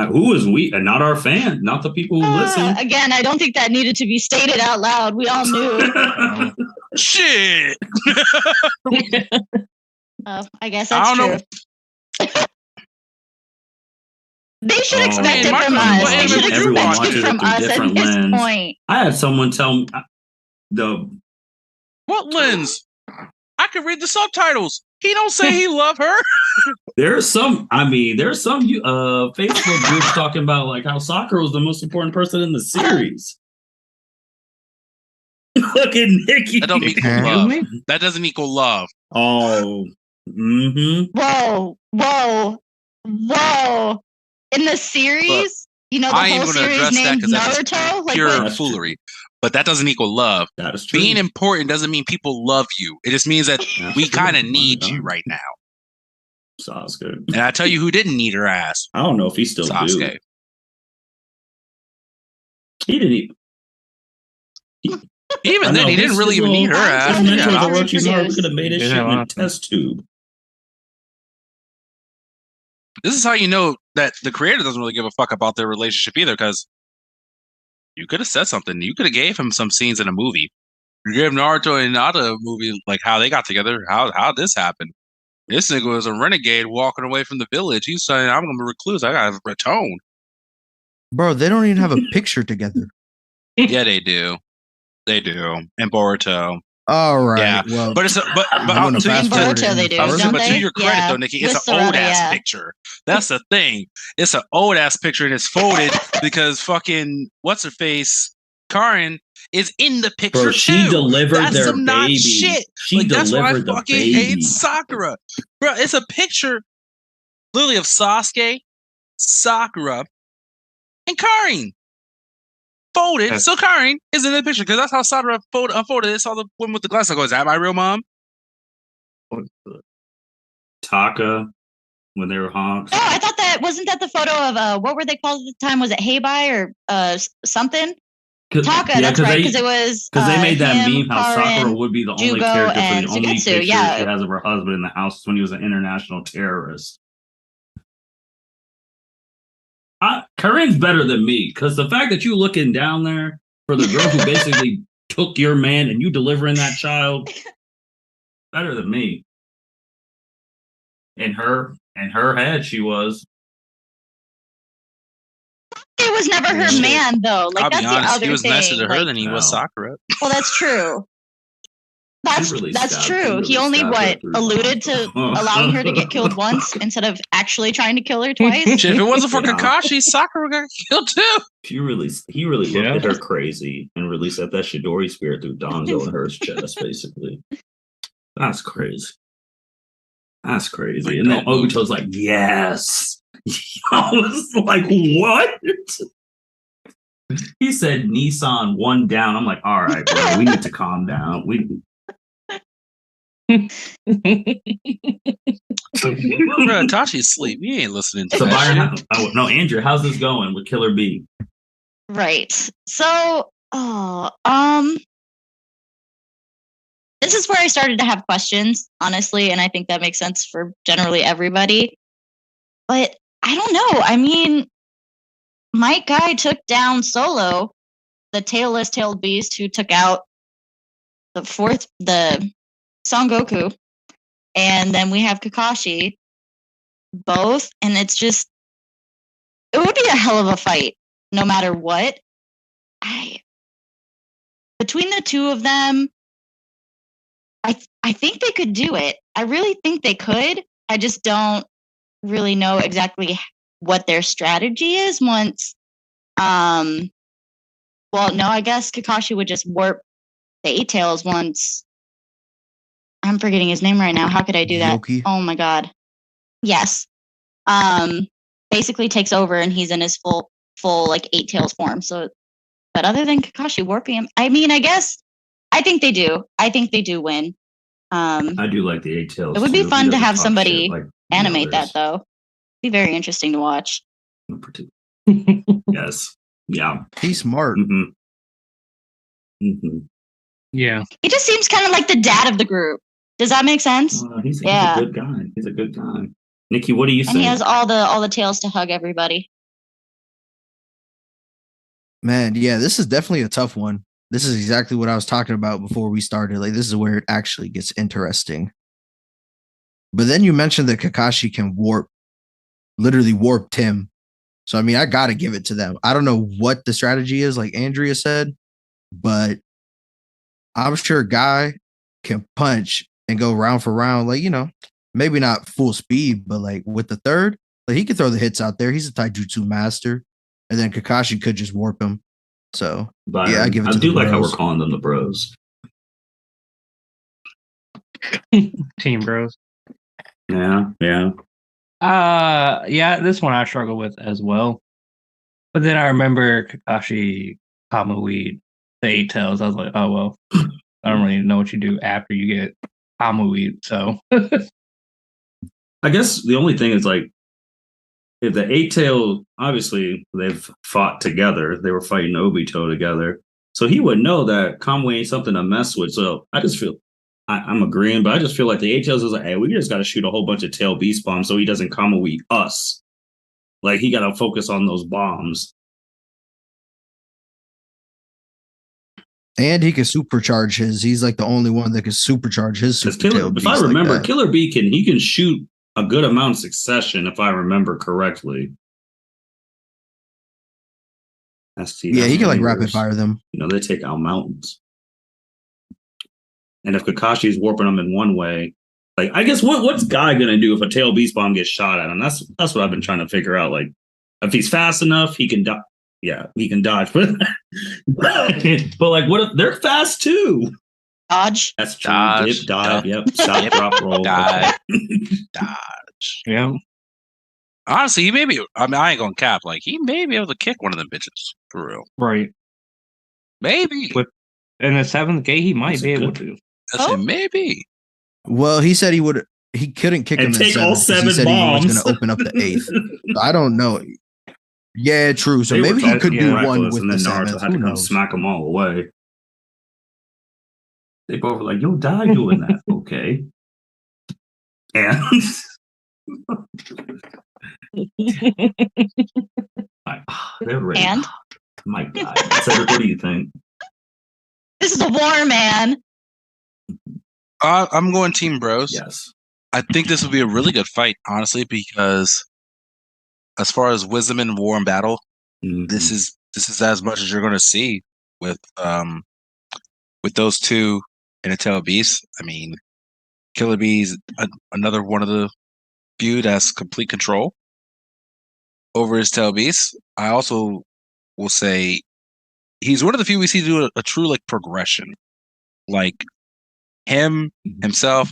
Speaker 1: Who is we? And not our fan, not the people who listen.
Speaker 4: Again, I don't think that needed to be stated out loud. We all knew.
Speaker 5: Shit.
Speaker 4: I guess
Speaker 5: I
Speaker 4: that's
Speaker 5: don't
Speaker 4: true. They should
Speaker 1: Oh,
Speaker 4: expect it
Speaker 5: man,
Speaker 4: from
Speaker 5: Marco,
Speaker 4: us. They should
Speaker 1: everyone
Speaker 4: expect
Speaker 1: watches
Speaker 4: it
Speaker 1: it
Speaker 4: from
Speaker 1: through
Speaker 4: us at
Speaker 1: different
Speaker 4: this
Speaker 1: lens.
Speaker 4: point.
Speaker 1: I had someone tell me
Speaker 5: What lens? I can read the subtitles. He don't say he love her.
Speaker 1: there's some Facebook groups talking about like how Sakura was the most important person in the series. Look at Nikki.
Speaker 5: That don't equal
Speaker 3: Excuse
Speaker 5: love.
Speaker 2: me?
Speaker 5: That doesn't equal love.
Speaker 1: Oh. Mm-hmm.
Speaker 4: Whoa, whoa, whoa. In the series, the
Speaker 5: I ain't
Speaker 4: whole
Speaker 5: gonna
Speaker 4: series
Speaker 5: address that
Speaker 4: named
Speaker 5: because that's
Speaker 4: Naruto? Like,
Speaker 5: pure
Speaker 4: what?
Speaker 5: foolery. But that doesn't equal love.
Speaker 1: That is true.
Speaker 5: Being important doesn't mean people love you. It just means that
Speaker 1: That's
Speaker 5: we
Speaker 1: true.
Speaker 5: kind of
Speaker 1: Oh my
Speaker 5: need
Speaker 1: God.
Speaker 5: you right now.
Speaker 1: Sasuke.
Speaker 5: And I tell you who didn't need her ass.
Speaker 1: I don't know if he still
Speaker 5: Sasuke.
Speaker 1: do. He didn't even.
Speaker 5: Even
Speaker 1: I
Speaker 5: then,
Speaker 1: know,
Speaker 5: he didn't
Speaker 1: his
Speaker 5: really even
Speaker 1: little-
Speaker 5: need her ass.
Speaker 1: His
Speaker 5: He
Speaker 1: mentor
Speaker 5: got
Speaker 1: of
Speaker 5: options.
Speaker 1: Orochimaru could have made his
Speaker 2: Yeah,
Speaker 1: shit in a
Speaker 2: lots.
Speaker 1: test tube.
Speaker 5: This is how you know that the creator doesn't really give a fuck about their relationship either, because you could have said something. You could have gave him some scenes in a movie. You gave Naruto and Hinata a movie, like how they got together. How this happened? This nigga was a renegade walking away from the village. He's saying, "I'm gonna be a recluse. I gotta atone."
Speaker 3: Bro, they don't even have a picture together.
Speaker 5: Yeah, they do. They do. And Boruto.
Speaker 3: All right.
Speaker 5: Yeah,
Speaker 3: Well,
Speaker 5: but it's a, but
Speaker 3: I'm gonna
Speaker 5: to,
Speaker 3: fast
Speaker 4: In
Speaker 3: forward
Speaker 4: Boruto,
Speaker 3: it
Speaker 4: they
Speaker 3: in
Speaker 4: do,
Speaker 3: first.
Speaker 4: don't
Speaker 5: but
Speaker 4: they?
Speaker 5: to your credit
Speaker 4: Yeah.
Speaker 5: though, Nikki, it's
Speaker 4: With
Speaker 5: an old
Speaker 4: Sarada,
Speaker 5: ass
Speaker 4: yeah.
Speaker 5: picture. That's the thing. It's an old ass picture and it's folded because fucking what's her face, Karin, is in the picture
Speaker 1: Bro, she
Speaker 5: too.
Speaker 1: delivered
Speaker 5: That's
Speaker 1: their
Speaker 5: some not
Speaker 1: baby.
Speaker 5: shit.
Speaker 1: She
Speaker 5: Like that's why I
Speaker 1: delivered the
Speaker 5: fucking
Speaker 1: baby.
Speaker 5: hate Sakura, bro. It's a picture, literally of Sasuke, Sakura, and Karin. Folded,
Speaker 2: Yes.
Speaker 5: so Karin is in the picture because that's how Sakura unfolded. It's all the woman with the glasses. I go, is that my real mom?
Speaker 1: Taka when they were honks.
Speaker 4: Oh, I thought that wasn't that the photo of what were they called at the time? Was it Heibai or something? Taka, that's right, because it was
Speaker 1: Because they made that
Speaker 4: him,
Speaker 1: meme how
Speaker 4: Karin,
Speaker 1: Sakura would be the only
Speaker 4: Jugo,
Speaker 1: character for
Speaker 4: and
Speaker 1: the only
Speaker 4: Sugetsu,
Speaker 1: picture
Speaker 4: yeah.
Speaker 1: she has of her husband in the house when he was an international terrorist. Karin's better than me because the fact that you looking down there for the girl who basically took your man and you delivering that child, better than me. In her head, she was.
Speaker 4: It was never her
Speaker 5: Shit.
Speaker 4: man, though. Like
Speaker 5: I'll
Speaker 4: that's
Speaker 5: be honest,
Speaker 4: the other
Speaker 5: he was
Speaker 4: thing.
Speaker 5: nicer to her
Speaker 4: like,
Speaker 5: than he was
Speaker 1: No.
Speaker 5: Sakura.
Speaker 4: well, that's true. That's
Speaker 1: really
Speaker 4: that's
Speaker 1: stabbed-
Speaker 4: true.
Speaker 1: she really
Speaker 4: He only
Speaker 1: stabbed her through
Speaker 4: alluded to allowing her to get killed once instead of actually trying to kill her twice.
Speaker 5: Shit, if it wasn't for
Speaker 1: Yeah.
Speaker 5: Kakashi, Sakura got killed too.
Speaker 1: he really looked
Speaker 2: Yeah.
Speaker 1: at her crazy and released that Shidori spirit through Donzo and her chest, basically. That's crazy. That's crazy.
Speaker 5: Like,
Speaker 1: And then
Speaker 5: don't move.
Speaker 1: Obito's like, yes. I was like, what? He said Nissan one down. I'm like, all right, bro, we need to calm down.
Speaker 5: Bro, Tashi's asleep. He ain't listening to
Speaker 1: So
Speaker 5: that
Speaker 1: Byron,
Speaker 5: shit.
Speaker 1: no, Andrew, how's this going with Killer B?
Speaker 4: Right. So, this is where I started to have questions, honestly, and I think that makes sense for generally everybody. But I don't know. I mean, Might Guy took down Solo, the tailless tailed beast who took out the Son Goku, and then we have Kakashi, both, and it would be a hell of a fight, no matter what. Between the two of them, I think they could do it. I really think they could. I just don't really know exactly what their strategy is once. Well, no, I guess Kakashi would just warp the Eight Tails once. I'm forgetting his name right now. How could I do that?
Speaker 3: Gyuuki?
Speaker 4: Oh my god. Yes. Basically takes over and he's in his full like Eight Tails form. So, but other than Kakashi warping him, I mean, I think they do. I think they do win.
Speaker 1: I do like the Eight Tails.
Speaker 4: It would be
Speaker 1: too. He
Speaker 4: fun to
Speaker 1: doesn't
Speaker 4: have
Speaker 1: talk
Speaker 4: somebody
Speaker 1: shit like the
Speaker 4: animate that
Speaker 1: others.
Speaker 4: though. Be very interesting to watch.
Speaker 1: Yes. Yeah.
Speaker 3: He's smart.
Speaker 1: Mhm. Mhm.
Speaker 2: Yeah.
Speaker 4: He just seems kind of like the dad of the group. Does that make sense?
Speaker 1: He's
Speaker 4: Yeah.
Speaker 1: a good guy. He's a good guy. Nikki, what do you
Speaker 4: And
Speaker 1: think?
Speaker 4: he has all the tails to hug everybody.
Speaker 3: Man, yeah, this is definitely a tough one. This is exactly what I was talking about before we started. Like, this is where it actually gets interesting. But then you mentioned that Kakashi can literally warp Tim. So, I mean, I got to give it to them. I don't know what the strategy is, like Andrea said, but I'm sure Guy can punch and go round for round. Like, maybe not full speed, but like with the third, like he could throw the hits out there. He's a taijutsu master. And then Kakashi could just warp him. So,
Speaker 1: Byron,
Speaker 3: yeah, I give it to
Speaker 1: do
Speaker 3: the
Speaker 1: like how we're
Speaker 3: bros.
Speaker 1: calling them the bros.
Speaker 2: Team bros.
Speaker 1: Yeah.
Speaker 2: Yeah, this one I struggle with as well. But then I remember Kakashi Kamui, the 8 tails. I was like, oh well, I don't really know what you do after you get Kamui. So
Speaker 1: I guess the only thing is like if the 8-tail, obviously they've fought together. They were fighting Obito together. So he would know that Kamui ain't something to mess with. So I just feel I'm agreeing, but I just feel like the 8-tails is like, hey, we just got to shoot a whole bunch of tail beast bombs so he doesn't Kamui us. Like he got to focus on those bombs.
Speaker 3: And he can supercharge his. He's like the only one that can supercharge his
Speaker 1: Because
Speaker 3: super tail
Speaker 1: if
Speaker 3: beast
Speaker 1: I remember,
Speaker 3: like that.
Speaker 1: Killer Bee he can shoot a good amount of succession, if I remember correctly.
Speaker 3: Yeah, he can like rapid fire them.
Speaker 1: They take out mountains. And if Kakashi's warping them in one way, like I guess what's Guy gonna do if a tail beast bomb gets shot at him? That's what I've been trying to figure out. Like if he's fast enough, he can dodge. Yeah, he can dodge. But like, what if they're fast too?
Speaker 4: Dodge.
Speaker 1: That's true.
Speaker 5: Dodge,
Speaker 1: Dip, dive.
Speaker 5: duck,
Speaker 1: Yep. Stop,
Speaker 5: dip,
Speaker 1: drop, roll.
Speaker 5: dive,
Speaker 1: Okay.
Speaker 5: dodge.
Speaker 2: yeah,
Speaker 5: Honestly, he may be. I mean, I ain't gonna cap. Like he may be able to kick one of them bitches for real.
Speaker 2: right.
Speaker 5: Maybe.
Speaker 2: With in the 7th gate, he might
Speaker 1: That's
Speaker 2: be
Speaker 1: a
Speaker 2: able
Speaker 1: good-
Speaker 2: to.
Speaker 5: I said maybe.
Speaker 3: Well, he said he couldn't kick
Speaker 1: And
Speaker 3: him in
Speaker 1: take all
Speaker 3: 7th 'cause
Speaker 1: 7
Speaker 3: he said
Speaker 1: bombs.
Speaker 3: he was going to open up the 8th. So I don't know. Yeah, true. So
Speaker 1: They were
Speaker 3: maybe he
Speaker 1: talking
Speaker 3: could do
Speaker 1: reckless,
Speaker 3: one with
Speaker 1: and
Speaker 3: the
Speaker 1: then Naruto
Speaker 3: 7th.
Speaker 1: had
Speaker 3: Who
Speaker 1: to come
Speaker 3: knows?
Speaker 1: smack them all away. They both were like, "You'll die doing that." Okay. And they're ready.
Speaker 4: And
Speaker 1: My God, Cedric, what do you think?
Speaker 4: this is a war, man.
Speaker 5: I'm going Team Bros.
Speaker 1: Yes.
Speaker 5: I think this will be a really good fight, honestly, because as far as wisdom in war and battle, this is as much as you're going to see with those two in a tail beast. I mean, Killer Bee's another one of the few that has complete control over his tail beast. I also will say he's one of the few we see do a true like progression, like him himself,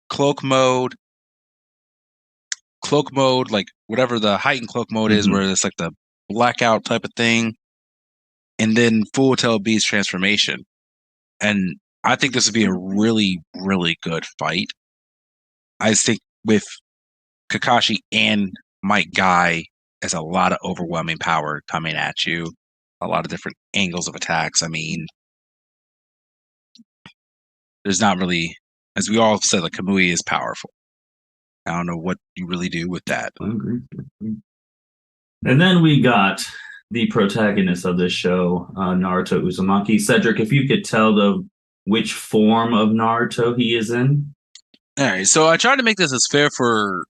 Speaker 5: cloak mode, like whatever the heightened cloak mode is, where it's like the blackout type of thing, and then full tail beast transformation. And I think this would be a really, really good fight. I just think with Kakashi and Might Guy, there's a lot of overwhelming power coming at you, a lot of different angles of attacks. I mean, there's not really, as we all said, like Kamui is powerful. I don't know what you really do with that.
Speaker 1: I agree. And then we got the protagonist of this show, Naruto Uzumaki. Cedric, if you could tell which form of Naruto he is in.
Speaker 5: All right, so I tried to make this as fair for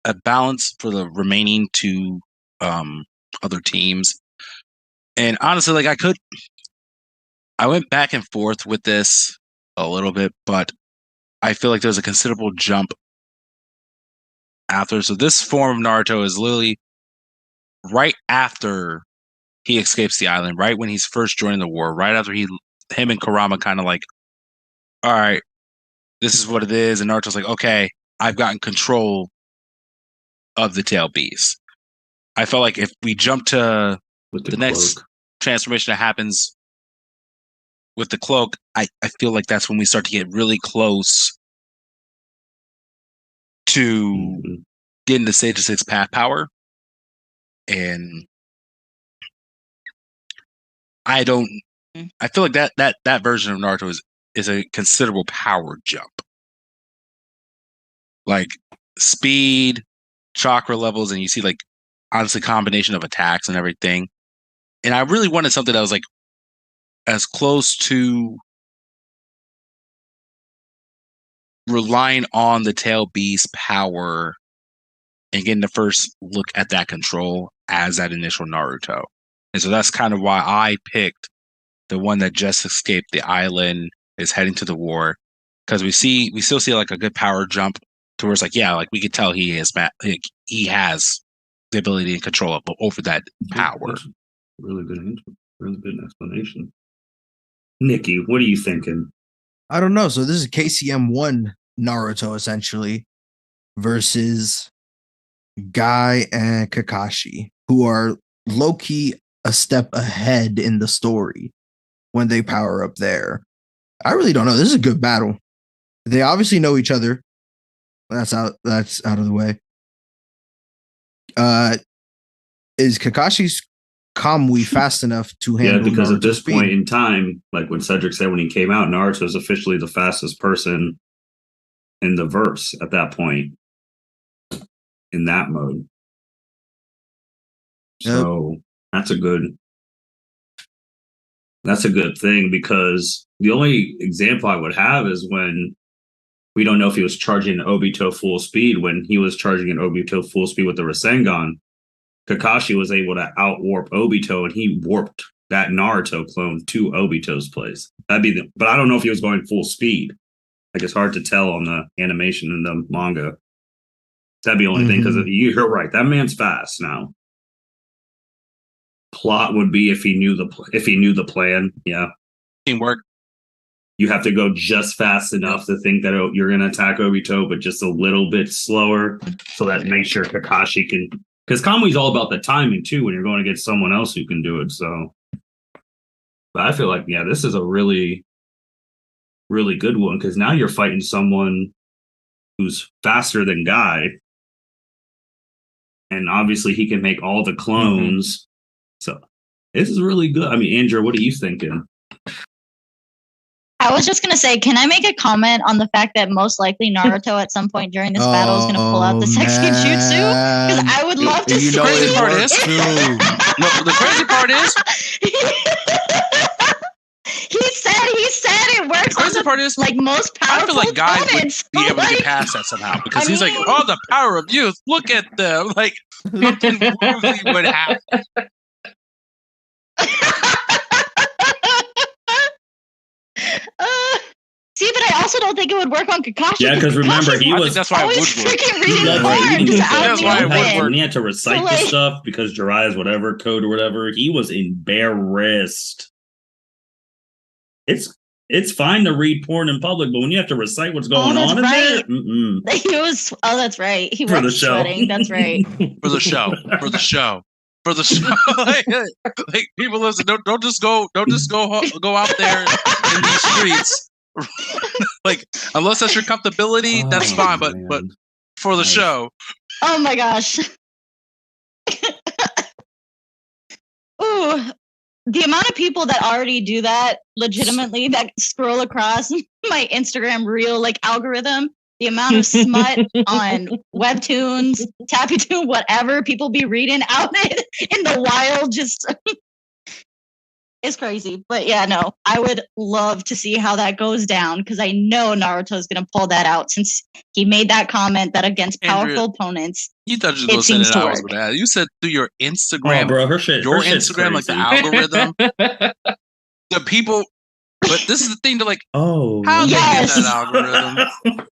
Speaker 5: a balance for the remaining two other teams. And honestly, like I went back and forth with this a little bit, but I feel like there's a considerable jump after. So this form of Naruto is literally right after he escapes the island, right when he's first joining the war, right after him and Kurama kind of like, all right, this is what it is. And Naruto's like, okay, I've gotten control of the tail beast. I felt like if we jump to
Speaker 1: With
Speaker 5: the next transformation that happens with the cloak, I feel like that's when we start to get really close to getting the Sage of Six path power. And I don't I feel like that version of Naruto is a considerable power jump. Like speed, chakra levels, and you see like honestly combination of attacks and everything. And I really wanted something that was like as close to relying on the tail beast power and getting the first look at that control as that initial Naruto. And so that's kind of why I picked the one that just escaped the island, is heading to the war, because we still see like a good power jump towards like, yeah, like we could tell he has the ability and control over that power.
Speaker 6: That's really good answer. Really good explanation. Nikki, what are you thinking?
Speaker 3: I don't know. So this is KCM1 Naruto essentially versus Guy and Kakashi, who are low key a step ahead in the story when they power up there. I really don't know. This is a good battle. They obviously know each other. That's out of the way. Is Kakashi's Kamui fast enough to handle?
Speaker 6: Yeah, because at this
Speaker 3: speed?
Speaker 6: point in time, like when Cedric said when he came out, Naruto is officially the fastest person in the verse at that point in that mode.
Speaker 3: Yep.
Speaker 6: So that's a good thing, because the only example I would have is when we don't know if he was charging Obito full speed. When he was charging an Obito full speed with the Rasengan, Kakashi was able to out-warp Obito, and he warped that Naruto clone to Obito's place. But I don't know if he was going full speed. Like, it's hard to tell on the animation in the manga. That'd be the only thing, because you're right. That man's fast now. Plot would be if he knew the plan. Yeah,
Speaker 5: Teamwork.
Speaker 6: you have to go just fast enough to think that you're going to attack Obito, but just a little bit slower, so that makes sure Kakashi can. Because Kamui's all about the timing too when you're going against someone else who can do it. So, but I feel like, yeah, this is a really, really good one, because now you're fighting someone who's faster than Guy, and obviously he can make all the clones. So this is really good. I mean, Andra, what are you thinking?
Speaker 4: I was just going to say, can I make a comment on the fact that most likely Naruto at some point during this battle is going to pull out the sexy jutsu? Because I would love to see
Speaker 5: The crazy part is, the crazy part is,
Speaker 4: he said it works.
Speaker 5: The crazy part is,
Speaker 4: like most powerful
Speaker 5: I feel like Guy would
Speaker 4: opponents.
Speaker 5: be able to get past that somehow, because he's like, oh, the power of youth. Look at them. Like, nothing really would happen.
Speaker 4: See, but I also don't think it would work on Kakashi.
Speaker 6: Yeah, because remember, he was.
Speaker 5: That's why it would work.
Speaker 4: Freaking reading
Speaker 6: That's
Speaker 4: cards out
Speaker 5: That's why it would work.
Speaker 6: When he had to recite the stuff because Jiraiya's whatever code or whatever, he was embarrassed. It's fine to read porn in public, but when you have to recite what's going on in there,
Speaker 4: he was. Oh, that's right. He
Speaker 6: For the
Speaker 4: was
Speaker 6: show.
Speaker 4: sweating. That's right.
Speaker 5: For the show. like people listen. Don't just go out there in these streets. Like, unless that's your comfortability, that's fine. But for the show.
Speaker 4: Oh my gosh. Ooh, the amount of people that already do that legitimately, that scroll across my Instagram reel like algorithm, the amount of smut on webtoons, Tappytoon, whatever people be reading out in the wild, just it's crazy. But yeah, no, I would love to see how that goes down, because I know Naruto is going to pull that out, since he made that comment that against powerful opponents.
Speaker 5: You thought you were going to say that I was going to add. You said through your Instagram,
Speaker 6: bro, her Instagram,
Speaker 5: like the algorithm, the people. But this is the thing to like.
Speaker 6: Oh,
Speaker 5: how they get that algorithm?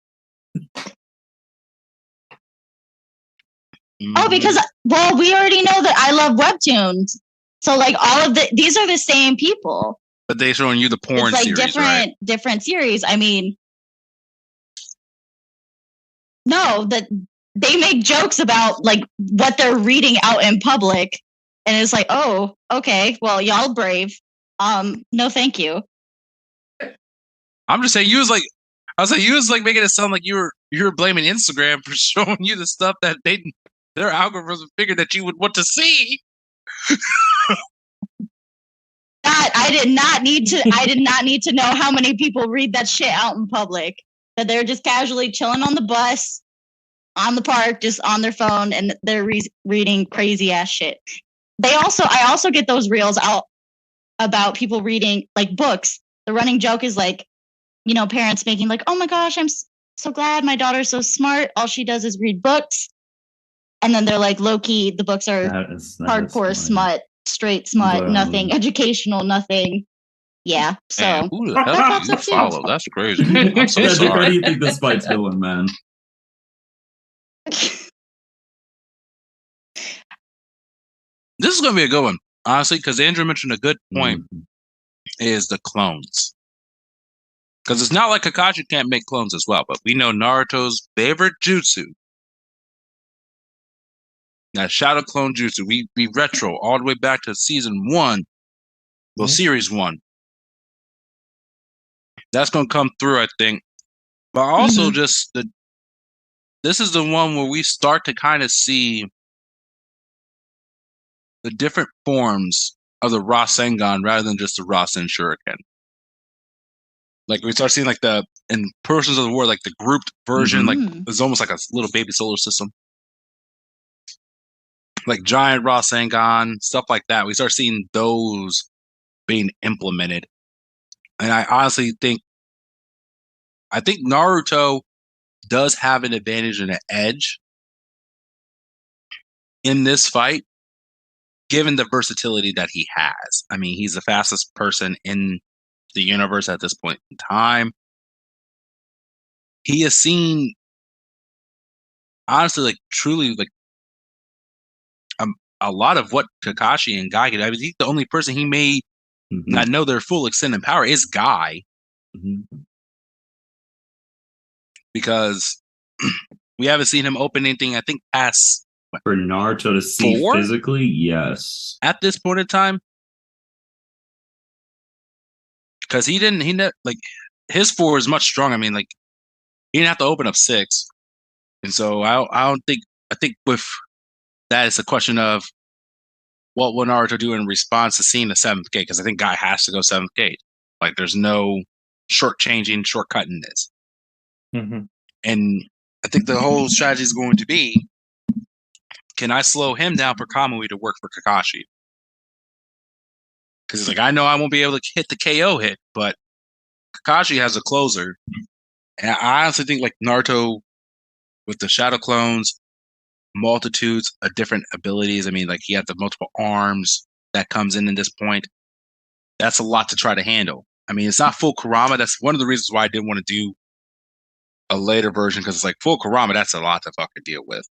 Speaker 4: Oh, because we already know that I love webtoons. So like all of these are the same people.
Speaker 5: But they're showing you the porn
Speaker 4: it's like
Speaker 5: series,
Speaker 4: different series. I mean, no, that they make jokes about like what they're reading out in public, and it's like, oh, okay, well, y'all brave. No, thank you.
Speaker 5: I'm just saying, you was like making it sound like you were blaming Instagram for showing you the stuff that their algorithm figured that you would want to see.
Speaker 4: not need to know how many people read that shit out in public. That they're just casually chilling on the bus, on the park, just on their phone, and they're reading crazy ass shit. I also get those reels out about people reading like books. The running joke is like, you know, parents making like, oh my gosh, I'm so glad my daughter's so smart. All she does is read books. And then they're like, low key, the books are hardcore smut, straight smut, nothing educational, nothing. Yeah. So
Speaker 5: man, who the hell do you follow? That's crazy. I'm so
Speaker 1: Cedric, how do
Speaker 5: sorry.
Speaker 1: you think this fight's going, man?
Speaker 5: This is gonna be a good one, honestly, because Andrew mentioned a good point. Is the clones. Because it's not like Kakashi can't make clones as well, but we know Naruto's favorite jutsu. That shadow clone jutsu. We retro all the way back to season 1. Well, series 1. That's gonna come through, I think. But also just this is the one where we start to kind of see the different forms of the Rasengan rather than just the Rasen Shuriken. Like we start seeing like in Portions of the War, like the grouped version, like it's almost like a little baby solar system. Like giant Rasengan, stuff like that. We start seeing those being implemented. And I honestly think Naruto does have an advantage and an edge in this fight, given the versatility that he has. I mean, he's the fastest person in the universe at this point in time. He has seen, honestly, like truly, like a lot of what Kakashi and Guy could. I mean, the only person he may not know their full extent and power is Guy, because we haven't seen him open anything. I think past
Speaker 1: for Naruto to see
Speaker 5: 4?
Speaker 1: physically, yes,
Speaker 5: at this point in time. Because he like his 4 is much stronger. I mean, like he didn't have to open up 6, and so I think with that it's a question of what will Naruto do in response to seeing the 7th gate? Because I think Guy has to go 7th gate. Like there's no shortcutting this. And I think the whole strategy is going to be: can I slow him down for Kamui to work for Kakashi? Because he's like, I know I won't be able to hit the KO hit, but Kakashi has a closer. And I honestly think like Naruto with the shadow clones, multitudes of different abilities. I mean, like he had the multiple arms that comes in this point. That's a lot to try to handle. I mean, it's not full Kurama. That's one of the reasons why I didn't want to do a later version, because it's like full Kurama, that's a lot to fucking deal with.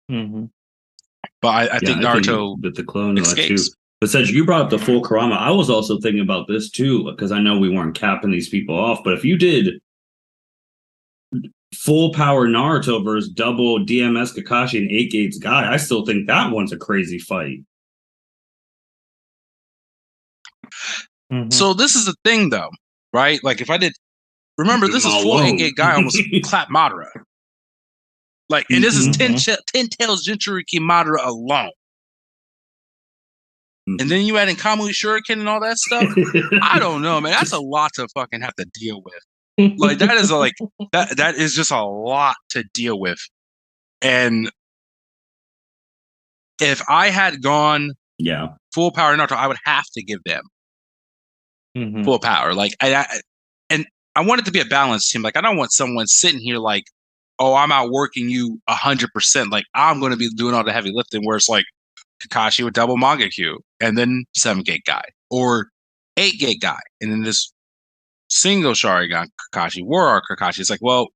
Speaker 5: But I think Naruto
Speaker 1: with the clone
Speaker 5: escapes.
Speaker 1: Too. But Cedric, you brought up the full Kurama. I was also thinking about this too, because I know we weren't capping these people off. But if you did full power Naruto versus double DMS Kakashi and 8 Gates Guy, I still think that one's a crazy fight.
Speaker 5: So this is the thing, though, right? Like if I did, remember this is full 8 Gate Guy almost clap Madara. Like, and this is 10 Tails Jinchuriki Madara alone. And then you add in Kamui Shuriken and all that stuff. I don't know, man. That's a lot to fucking have to deal with. Like that is that is just a lot to deal with. And if I had gone full power Naruto, I would have to give them full power. Like I want it to be a balanced team. Like I don't want someone sitting here like, oh, I'm outworking you 100%. Like I'm going to be doing all the heavy lifting. Where it's like Kakashi with double Mangekyo, and then 7 Gate Guy, or 8 Gate Guy, and then this single Sharingan Kakashi, War Arc Kakashi. It's like, well,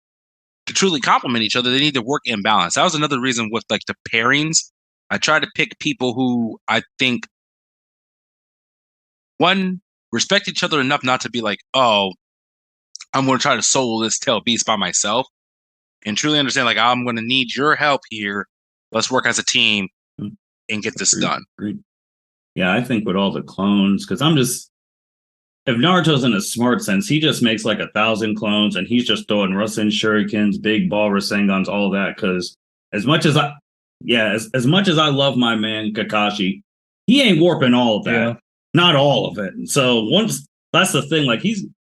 Speaker 5: to truly complement each other, they need to work in balance. That was another reason with like the pairings. I try to pick people who I think, one, respect each other enough not to be like, oh, I'm going to try to solo this tail beast by myself, and truly understand like I'm going to need your help here. Let's work as a team and get this done.
Speaker 1: Yeah, I think with all the clones, because if Naruto's in a smart sense, he just makes like 1,000 clones and he's just throwing Rasen Shurikens, big ball Rasengans, all that. Because as much as I love my man Kakashi, he ain't warping all of that.
Speaker 6: not all of it. So once that's the thing, like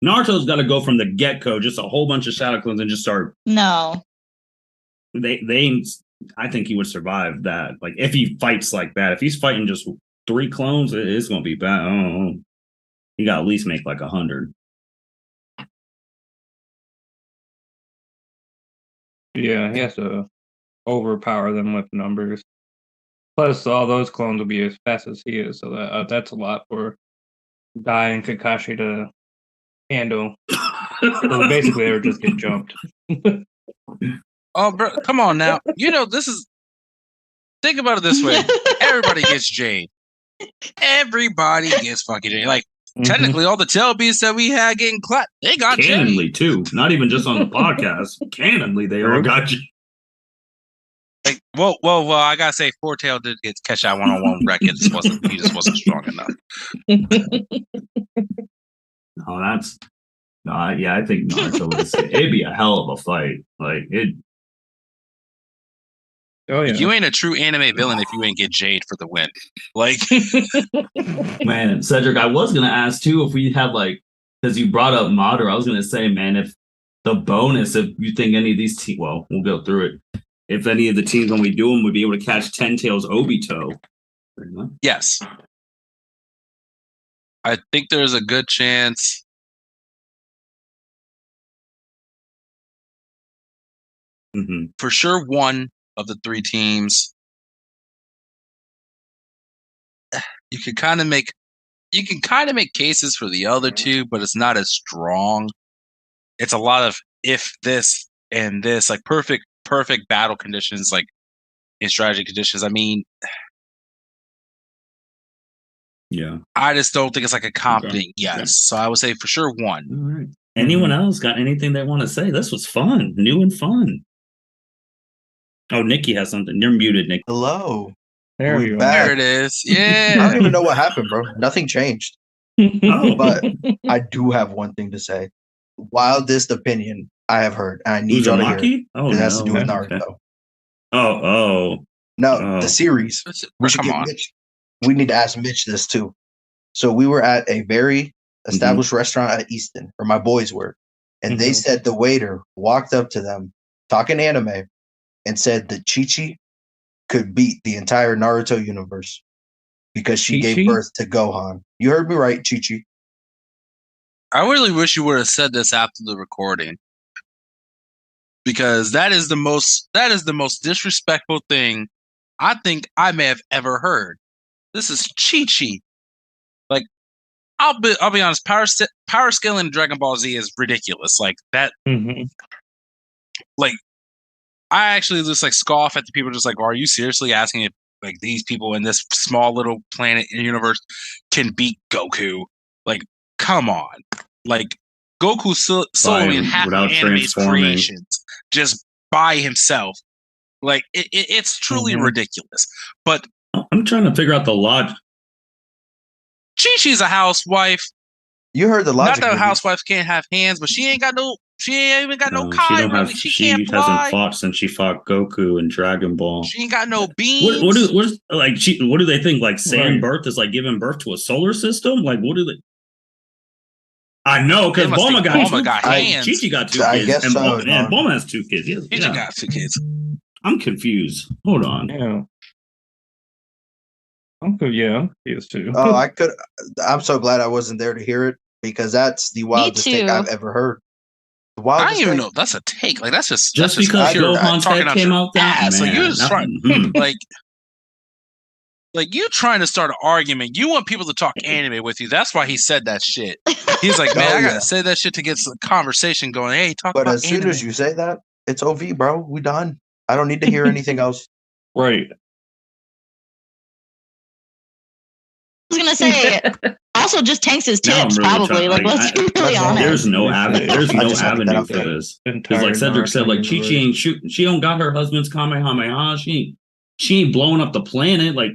Speaker 6: Naruto's got to go from the get-go, just a whole bunch of shadow clones and just start.
Speaker 4: No.
Speaker 6: They I think he would survive that. Like if he fights like that, if he's fighting just 3 clones, it's gonna be bad. I don't know. You got to at least make like 100.
Speaker 2: Yeah, he has to overpower them with numbers. Plus, all those clones will be as fast as he is, so that's a lot for Guy and Kakashi to handle. So basically, they would just get jumped.
Speaker 5: Oh, bro, come on now. This is. Think about it this way: everybody gets Jade. Everybody gets fucking Jade. Like technically, all the tail beasts that we had getting clapped, they got
Speaker 6: Canonly
Speaker 5: Jade
Speaker 6: too. Not even just on the podcast. Canonly, they all got you.
Speaker 5: Like, well, I gotta say, Four Tail did get catch that one-on-one wreck. He just wasn't strong enough.
Speaker 6: Yeah, I think Naruto it'd be a hell of a fight. Like it.
Speaker 2: Oh yeah,
Speaker 5: You ain't a true anime villain if you ain't get Jade for the win. Like,
Speaker 6: man, Cedric, I was gonna ask too if we had because you brought up Madara, I was gonna say, man, if the bonus, if you think any of these teams, well, we'll go through it. If any of the teams when we do them would be able to catch 10 Tails Obito.
Speaker 5: yes, I think there's a good chance.
Speaker 6: Mm-hmm.
Speaker 5: For sure, one of the 3 teams. You can kind of make cases for the other 2, but it's not as strong. It's a lot of if this and this, like perfect battle conditions, like in strategy conditions. I mean,
Speaker 6: yeah,
Speaker 5: I just don't think it's like a competent yes. So I would say for sure one.
Speaker 6: All right. Anyone else got anything they want to say? This was fun, new and fun. Oh, Niki has something. You're muted, Niki.
Speaker 7: Hello.
Speaker 2: there
Speaker 7: We're
Speaker 2: you
Speaker 7: back.
Speaker 5: There it is.
Speaker 7: I
Speaker 5: Yeah.
Speaker 7: don't even know what happened, bro. Nothing changed.
Speaker 6: Oh.
Speaker 7: But I do have one thing to say. Wildest opinion I have heard, and I need y'all to hear it.
Speaker 6: Uzumaki? Oh,
Speaker 7: It has to do with
Speaker 6: no.
Speaker 7: Naruto.
Speaker 6: Okay. Oh.
Speaker 7: No, the series. We should
Speaker 5: Come
Speaker 7: get
Speaker 5: on.
Speaker 7: Mitch. We need to ask Mitch this too. So we were at a very established restaurant at Easton, where my boys were, and they said the waiter walked up to them talking anime and said that Chi-Chi could beat the entire Naruto universe because she
Speaker 2: Chi-Chi?
Speaker 7: gave birth to Gohan. You heard me right, Chi-Chi.
Speaker 5: I really wish you would have said this after the recording, because that is the most disrespectful thing I think I may have ever heard. This is Chi-Chi. Like, I'll be honest. Power scale in Dragon Ball Z is ridiculous. Like that. Like, I actually just scoff at the people just are you seriously asking if these people in this small little planet universe can beat Goku? Like, come on. Like, Goku soloing half of anime's creations just by himself. Like, it's truly ridiculous. But
Speaker 6: I'm trying to figure out the logic.
Speaker 5: Chi-Chi's a housewife.
Speaker 7: You heard the logic.
Speaker 5: Not that housewives can't have hands, but she ain't even got no Kai. Really. She can't fly.
Speaker 6: Hasn't fought since she fought Goku in Dragon Ball.
Speaker 5: She ain't got no beams.
Speaker 6: What do they think? Like sand birth is like giving birth to a solar system? Like what do they? I know because Bulma got hands. Chi-Chi got 2 kids.
Speaker 7: I guess
Speaker 6: and
Speaker 7: so.
Speaker 6: And Bulma has 2 kids.
Speaker 5: Chi-Chi got 2 kids.
Speaker 6: I'm confused. Hold on.
Speaker 2: Yeah. I'm confused too.
Speaker 7: Oh, I'm so glad I wasn't there to hear it because that's the wildest thing I've ever heard.
Speaker 5: I don't even know if that's a take. Like that's just
Speaker 6: because Gohan's head came out that
Speaker 5: ass. Like you just trying, like you trying to start an argument. You want people to talk anime with you. That's why he said that shit. He's like, man, I gotta say that shit to get some conversation going. Hey, talk about anime.
Speaker 7: But as soon as you say that, it's OV, bro. We done. I don't need to hear anything else.
Speaker 2: Right.
Speaker 4: I was gonna say also just tanks his tips, probably. Let's be really honest.
Speaker 6: There's no avenue for this. Because like Cedric said, like Chi-Chi ain't she don't got her husband's Kamehameha. She ain't blowing up the planet. Like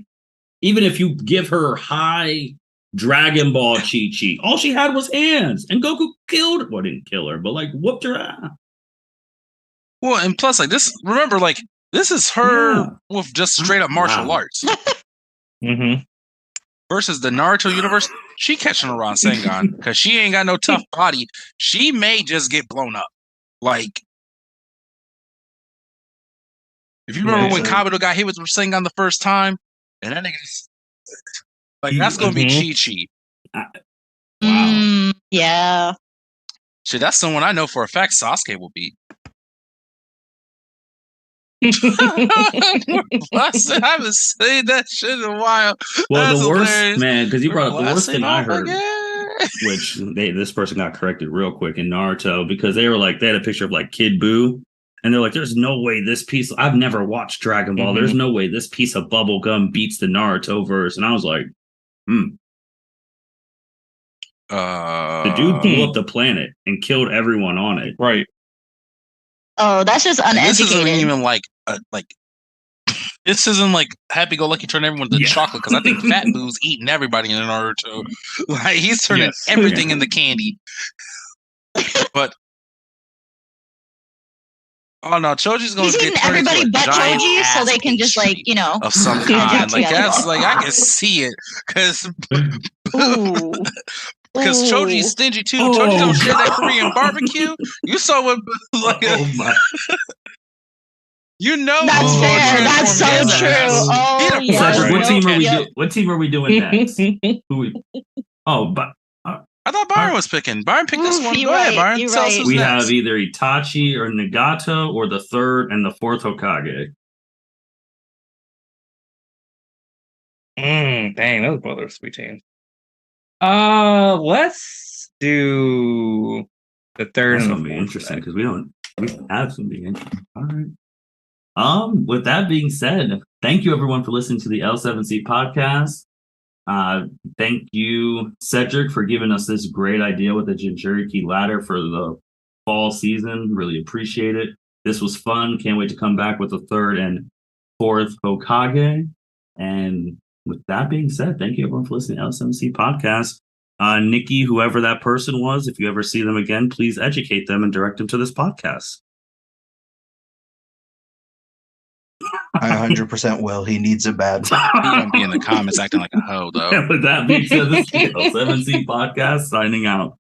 Speaker 6: even if you give her high Dragon Ball Chi-Chi, all she had was hands, and Goku killed her. Well, didn't kill her, but whooped her ass.
Speaker 5: Well, and plus this. Remember, this is her with just straight up martial arts. versus the Naruto universe, she catching a Rasengan because she ain't got no tough body. She may just get blown up. Like, if you remember when Kabuto got hit with Rasengan the first time, and that nigga just, like, that's gonna be Chi-Chi.
Speaker 1: Wow.
Speaker 4: Yeah.
Speaker 5: Shit, that's someone I know for a fact Sasuke will beat. I haven't seen that shit in a while.
Speaker 1: Well,
Speaker 5: That's
Speaker 1: the worst,
Speaker 5: hilarious.
Speaker 1: man, because you brought up the worst thing I heard,
Speaker 5: again.
Speaker 1: which this person got corrected real quick in Naruto, because they were like, they had a picture of like Kid Buu, and they're like, there's no way this piece, I've never watched Dragon Ball, there's no way this piece of bubble gum beats the Naruto verse. And I was like, the dude blew up the planet and killed everyone on it.
Speaker 2: Right.
Speaker 4: Oh, that's just uneducated.
Speaker 5: This isn't even like this isn't like happy go lucky turn everyone to chocolate, because I think Fat Boo's eating everybody in Naruto. Like, he's turning everything into candy. But oh no, Choji's going to
Speaker 4: He's
Speaker 5: get
Speaker 4: eating everybody but Choji, so they can just like, you know,
Speaker 5: of some kind. Like, that's like, I can see it because because Choji's stingy too. Choji don't share that Korean barbecue. You saw what like you know
Speaker 4: that's fair. That's so true. Oh,
Speaker 1: yeah. What team are we doing next? But
Speaker 5: I thought Byron was picking. Byron picked this one. Go ahead, Byron.
Speaker 4: You're right.
Speaker 1: We have either Itachi or Nagato or the third and the fourth Hokage.
Speaker 2: Dang, those both are sweet teams. Let's do the third.
Speaker 1: That's gonna be interesting because we have something interesting. All right. With that being said, thank you everyone for listening to the L7C podcast. Thank you, Cedric, for giving us this great idea with the Jinchuriki ladder for the fall season. Really appreciate it. This was fun. Can't wait to come back with the third and fourth Hokage. And with that being said, thank you everyone for listening to L7C podcast. Niki, whoever that person was, if you ever see them again, please educate them and direct them to this podcast.
Speaker 7: I 100% will. He needs it bad.
Speaker 5: He gonna be in the comments acting like a hoe, though.
Speaker 1: And with that being said, this is the L7C podcast signing out.